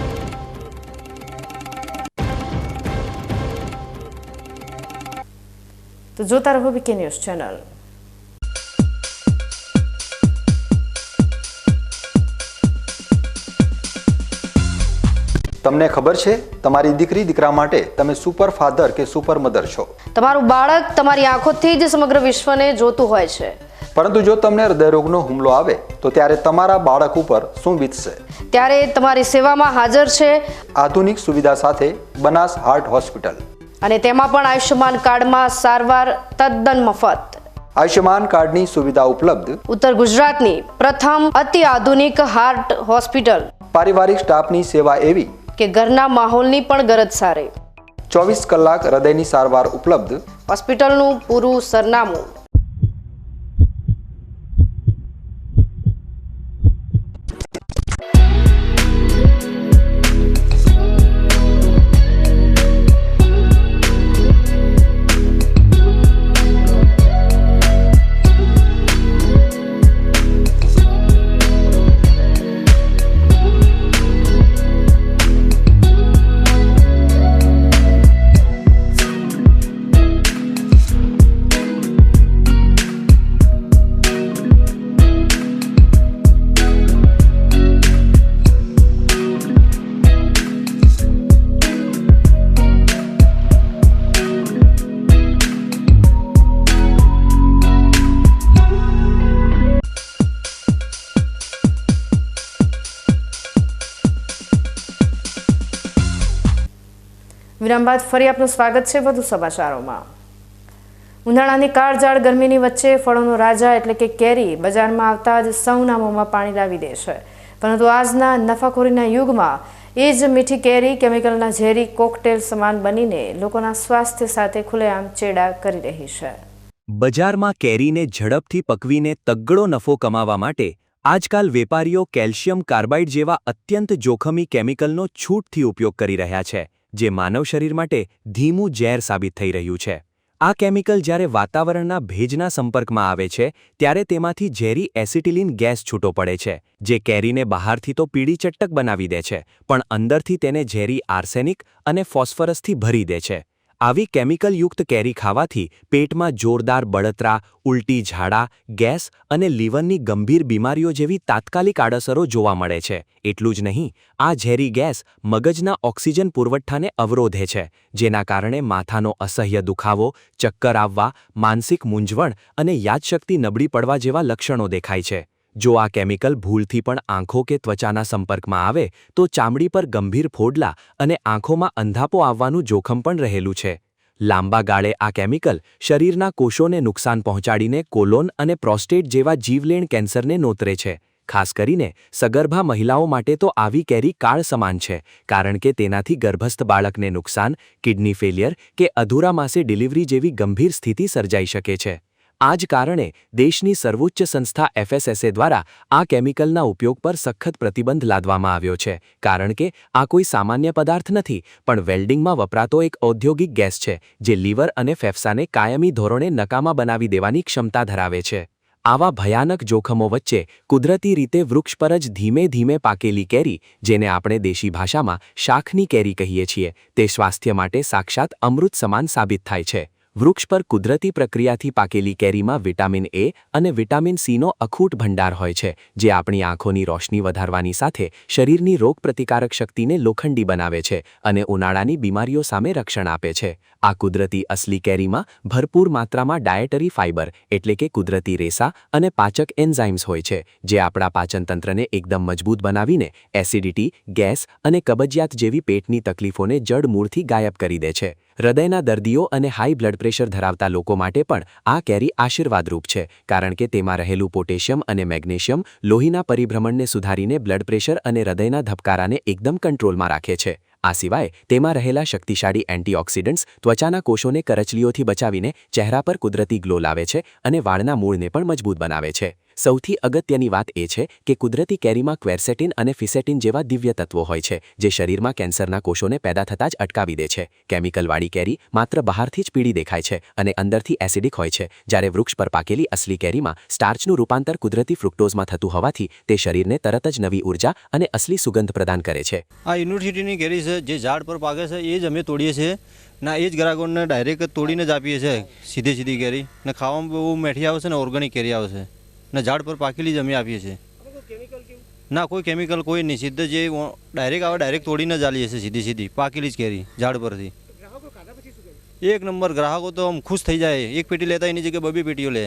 તો જોતા રહો બીકે ન્યૂઝ ચેનલ. તમને ખબર છે તમારી દીકરી દીકરા માટે તમે સુપર ફાધર કે સુપર મધર છો. તમારું બાળક તમારી આંખોથી જ સમગ્ર વિશ્વને જોતું હોય છે. પરંતુ જો તમને હૃદયરોગનો હુમલો આવે તો ત્યારે તમારા બાળક ઉપર શું વીતશે? ત્યારે તમારી સેવામાં હાજર છે આધુનિક સુવિધા સાથે બનાસ હાર્ટ હોસ્પિટલ, અને તેમાં પણ આયુષ્યમાન કાર્ડમાં સારવાર તદ્દન મફત. આયુષ્યમાન કાર્ડની સુવિધા ઉપલબ્ધ ઉત્તર ગુજરાતની પ્રથમ અતિ આધુનિક હાર્ટ હોસ્પિટલ. પારિવારિક સ્ટાફની સેવા એવી કે ઘરના માહોલની પણ ગરજ સારે. 24 કલાક હૃદયની સારવાર ઉપલબ્ધ. હોસ્પિટલનું પૂરું સરનામું. વિરામ બાદ ફરી આપનું સ્વાગત છે વધુ સમાચારોમાં. ઉનાળાની કાળઝાળ ગરમીની વચ્ચે ફળોનો રાજા એટલે કે કેરી બજારમાં આવતા જ સૌના મોંમાં પાણી લાવી દે છે. પરંતુ આજના નફાખોરીના યુગમાં એ જ મીઠી કેરી કેમિકલના ઝેરી કોકટેલ સમાન બનીને લોકોના સ્વાસ્થ્ય સાથે ખુલ્લેઆમ ચેડા કરી રહી છે. બજારમાં કેરીને ઝડપથી પકવીને તગડો નફો કમાવા માટે આજકાલ વેપારીઓ કેલ્શિયમ કાર્બાઇડ જેવા અત્યંત જોખમી કેમિકલનો છૂટથી ઉપયોગ કરી રહ્યા છે, જે માનવ શરીર માટે ધીમું ઝેર સાબિત થઈ રહ્યું છે. આ કેમિકલ જ્યારે વાતાવરણના ભેજના સંપર્કમાં આવે છે ત્યારે તેમાંથી ઝેરી એસિટિલિન ગેસ છૂટો પડે છે, જે કેરીને બહારથી તો પીળી ચટ્ટક બનાવી દે છે, પણ અંદરથી તેને ઝેરી આર્સેનિક અને ફોસ્ફરસથી ભરી દે છે. આવી કેમિકલયુક્ત કેરી ખાવાથી પેટમાં જોરદાર બળતરા, ઉલટી, ઝાડા, ગેસ અને લીવરની ગંભીર બીમારીઓ જેવી તાત્કાલિક આડઅસરો જોવા મળે છે. એટલું જ નહીં, આ ઝેરી ગેસ મગજના ઓક્સિજન પુરવઠાને અવરોધે છે, જેના કારણે માથાનો અસહ્ય દુખાવો, ચક્કર આવવા, માનસિક મૂંઝવણ અને યાદશક્તિ નબળી પડવા જેવા લક્ષણો દેખાય છે. જો આ કેમિકલ ભૂલથી પણ આંખો કે ત્વચાના સંપર્કમાં આવે તો ચામડી પર ગંભીર ફોડલા અને આંખોમાં અંધાપો આવવાનું જોખમ પણ રહેલું છે. લાંબા ગાળે આ કેમિકલ શરીરના કોષોને નુકસાન પહોંચાડીને કોલોન અને પ્રોસ્ટેટ જેવા જીવલેણ કેન્સરને નોતરે છે. ખાસ કરીને સગર્ભા મહિલાઓ માટે તો આવી કેરી કાળ સમાન છે, કારણ કે તેનાથી ગર્ભસ્થ બાળકને નુકસાન, કિડની ફેલિયર કે અધૂરા માસે ડિલિવરી જેવી ગંભીર સ્થિતિ સર્જાઈ શકે છે. આ જ કારણે દેશની સર્વોચ્ચ સંસ્થા FSSA દ્વારા આ કેમિકલના ઉપયોગ પર સખત પ્રતિબંધ લાદવામાં આવ્યો છે, કારણ કે આ કોઈ સામાન્ય પદાર્થ નથી, પણ વેલ્ડિંગમાં વપરાતો એક ઔદ્યોગિક ગેસ છે, જે લીવર અને ફેફસાને કાયમી ધોરણે નકામા બનાવી દેવાની ક્ષમતા ધરાવે છે. આવા ભયાનક જોખમો વચ્ચે કુદરતી રીતે વૃક્ષ પર જ ધીમે ધીમે પાકેલી કેરી, જેને આપણે દેશી ભાષામાં શાખની કેરી કહીએ છીએ, તે સ્વાસ્થ્ય માટે સાક્ષાત અમૃત સમાન સાબિત થાય છે. વૃક્ષ પર કુદરતી પ્રક્રિયાથી પાકેલી કેરીમાં વિટામિન A અને વિટામિન Cનો અખૂટ ભંડાર હોય છે, જે આપણી આંખોની રોશની વધારવાની સાથે શરીરની રોગપ્રતિકારક શક્તિને લોખંડી બનાવે છે અને ઉનાળાની બીમારીઓ સામે રક્ષણ આપે છે. આ કુદરતી અસલી કેરીમાં ભરપૂર માત્રામાં ડાયટરી ફાઇબર એટલે કે કુદરતી રેસા અને પાચક એન્ઝાઇમ્સ હોય છે, જે આપણા પાચનતંત્રને એકદમ મજબૂત બનાવીને એસિડિટી, ગેસ અને કબજિયાત જેવી પેટની તકલીફોને જડમૂળથી ગાયબ કરી દે છે. હૃદયના દર્દીઓ અને હાઈ બ્લડ પ્રેશર ધરાવતા લોકો માટે પણ આ કેરી આશીર્વાદરૂપ છે, કારણ કે તેમાં રહેલું પોટેશિયમ અને મેગ્નેશિયમ લોહીના પરિભ્રમણને સુધારીને બ્લડ પ્રેશર અને હૃદયના ધબકારાને એકદમ કંટ્રોલમાં રાખે છે. આ સિવાય તેમાં રહેલા શક્તિશાળી એન્ટીઓક્સિડન્ટ્સ ત્વચાના કોષોને કરચલીઓથી બચાવીને ચહેરા પર કુદરતી ગ્લો લાવે છે અને વાળના મૂળને પણ મજબૂત બનાવે છે. સૌથી અગત્યની વાત એ છે કે કુદરતી કેરીમાં ક્વેર્સેટિન અને ફિસેટિન જેવા દિવ્ય તત્વો હોય છે જે શરીરમાં કેન્સરના કોષોને પેદા થતાં જ અટકાવી દે છે. કેમિકલવાળી કેરી માત્ર બહારથી જ પીળી દેખાય છે અને અંદરથી એસિડિક હોય છે, જ્યારે વૃક્ષ પર પાકેલી અસલી કેરીમાં સ્ટાર્ચનું રૂપાંતર કુદરતી ફ્રુક્ટોઝમાં થતું હોવાથી તે શરીરને તરત જ નવી ઉર્જા અને અસલી સુગંધ પ્રદાન કરે છે. આ યુનિવર્સિટીની કેરી છે, જે ઝાડ પર પાકે છે એ જ અમે તોડીએ છીએ ના, એ જ ગ્રાહકોને ડાયરેક્ટ તોડીને જ આપીએ છીએ સીધી કેરી ને ખાવામાં બહુ મેઠી આવે છે ને ઓર્ગેનિક કેરી આવે છે ને ઝાડ પર પાકેલી જ અમે આપીએ છીએ. ના, કોઈ કેમિકલ કોઈ નહીં, સીધે જે ડાયરેક્ટ આવે ડાયરેક્ટ તોડીને જ આલીએ છીએ સીધી પાકેલી જ કેરી ઝાડ પરથી. એક નંબર, ગ્રાહકો તો આમ ખુશ થઈ જાય, એક પેટી લેતા એની જગ્યાએ 2 પેટીઓ લે.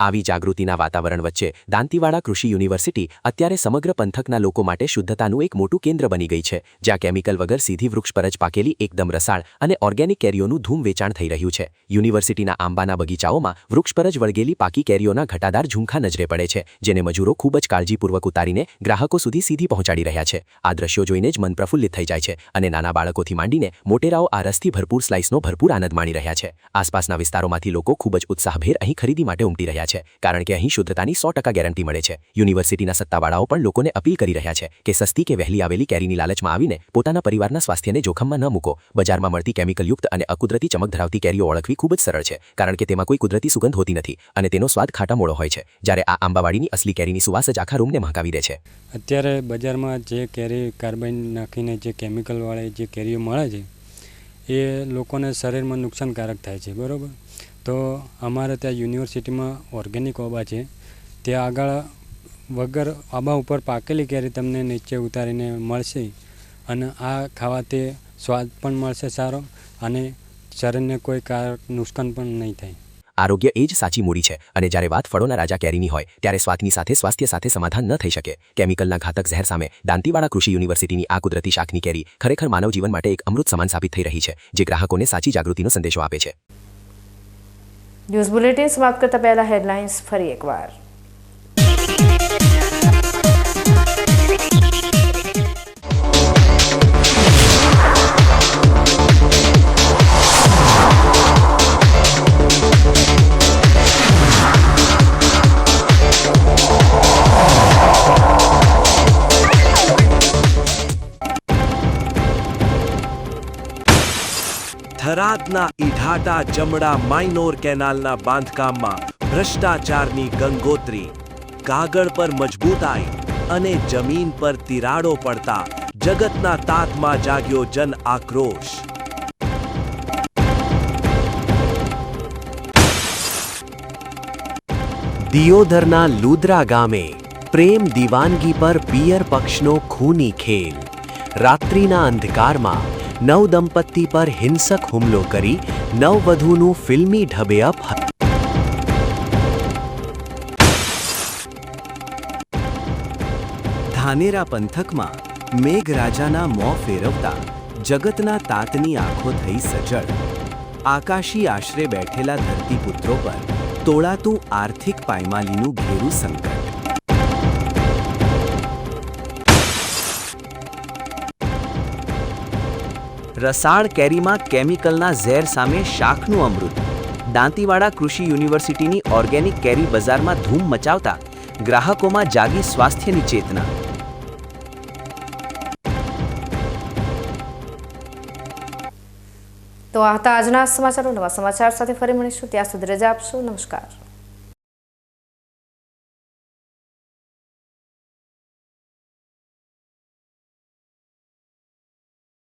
આવી જાગૃતિના વાતાવરણ વચ્ચે દાંતીવાડા કૃષિ યુનિવર્સિટી અત્યારે સમગ્ર પંથકના લોકો માટે શુદ્ધતાનું એક મોટું કેન્દ્ર બની ગઈ છે, જ્યાં કેમિકલ વગર સીધી વૃક્ષ પર જ પાકેલી એકદમ રસાળ અને ઓર્ગેનિક કેરીઓનું ધૂમ વેચાણ થઈ રહ્યું છે. યુનિવર્સિટીના આંબાના બગીચાઓમાં વૃક્ષ પર જ વળગેલી પાકી કેરીઓના ઘટાદાર ઝુમખા નજરે પડે છે, જેને મજૂરો ખૂબ જ કાળજીપૂર્વક ઉતારીને ગ્રાહકો સુધી સીધી પહોંચાડી રહ્યા છે. આ દ્રશ્યો જોઈને જ મન પ્રફુલ્લિત થઈ જાય છે અને નાના બાળકોથી માંડીને મોટેરાઓ આ રસથી ભરપૂર સ્લાઇસનો ભરપૂર આનંદ માણી રહ્યા છે. આસપાસના વિસ્તારોમાંથી લોકો ખૂબ જ ઉત્સાહભેર અહીં ખરીદી માટે ઉમટી રહ્યા છે, કારણ કે અહીં શુદ્ધતાની 100% ગેરંટી મળે છે. યુનિવર્સિટીના સત્તાવાળાઓ પણ લોકોને અપીલ કરી રહ્યા છે કે સસ્તી કે વહેલી આવેલી કેરીની લાલચમાં આવીને પોતાના પરિવારના સ્વાસ્થ્યને જોખમમાં ન મૂકો. બજારમાં મળતી કેમિકલયુક્ત અને અકુદરતી ચમક ધરાવતી કેરીઓ ઓળખવી ખૂબ જ સરળ છે, કારણ કે તેમાં કોઈ કુદરતી સુગંધ હોતી નથી અને તેનો સ્વાદ ખાટા મોળો હોય છે, જ્યારે આ આંબાવાડીની અસલી કેરીની સુવાસ જ આખા રૂમને મહકાવી દે છે. અત્યારે બજારમાં જે કેરી કાર્બાઇડ નાખીને જે કેમિકલવાળી જે કેરીઓ મળે છે એ લોકોને શરીરમાં નુકસાનકારક થાય છે, બરાબર. તો અમારે ત્યાં યુનિવર્સિટીમાં ઓર્ગેનિક આંબા છે, ત્યાં આગળ વગર આંબા ઉપર પાકેલી કેરી તમને નીચે ઉતારીને મળશે અને આ ખાવાથી સ્વાદ પણ મળશે સારો અને શરીરને કોઈ નુકસાન પણ નહીં થાય. આરોગ્ય એ જ સાચી મૂડી છે અને જ્યારે વાત ફળોના રાજા કેરીની હોય ત્યારે સ્વાદની સાથે સ્વાસ્થ્ય સાથે સમાધાન ન થઈ શકે. કેમિકલના ઘાતક ઝેર સામે દાંતીવાડા કૃષિ યુનિવર્સિટીની આ કુદરતી શાકની કેરી ખરેખર માનવ જીવન માટે એક અમૃત સમાન સાબિત થઈ રહી છે, જે ગ્રાહકોને સાચી જાગૃતિનો સંદેશો આપે છે. ન્યૂઝ બુલેટિન સમાપ્ત કરતા પહેલા હેડલાઇન્સ ફરી એકવાર. થરાદના ઈઢાટા જમણા માઇનોર કેનાલના બાંધકામમાં ભ્રષ્ટાચારની ગંગોત્રી, કાગળ પર મજબૂતાઈ અને જમીન પર તિરાડો પડતા જગતના તાતમાં જાગ્યો જન આક્રોશ. દિયોદરના લુદ્રા ગામે પ્રેમ દીવાનગી પર પિયર પક્ષનો ખૂની ખેલ. રાત્રિના અંધકારમાં નવદંપતિ પર હિંસક હુમલો કરી નવવધૂનું ફિલ્મી ઢબે અપ. ધાનેરા પંથકમાં મેઘરાજાના મોં ફેરવતા જગતના તાતની આંખો થઈ સજળ. આકાશી આશરે બેઠેલા ધરતીપુત્રો પર તોળાતું આર્થિક પાયમાલીનું ઘેરું સંકટ. રસાળ કેરીમાં કેમિકલના ઝેર સામે શાકનું અમૃત. દાંતીવાડા કૃષિ યુનિવર્સિટીની ઓર્ગેનિક કેરી બજારમાં ધૂમ મચાવતા ગ્રાહકોમાં જાગી સ્વાસ્થ્યની ચેતના. તો આ હતા આજના સમાચારો. નવા સમાચાર સાથે ફરી મળીશું. ત્યાં સુધી રજા આપશો. નમસ્કાર.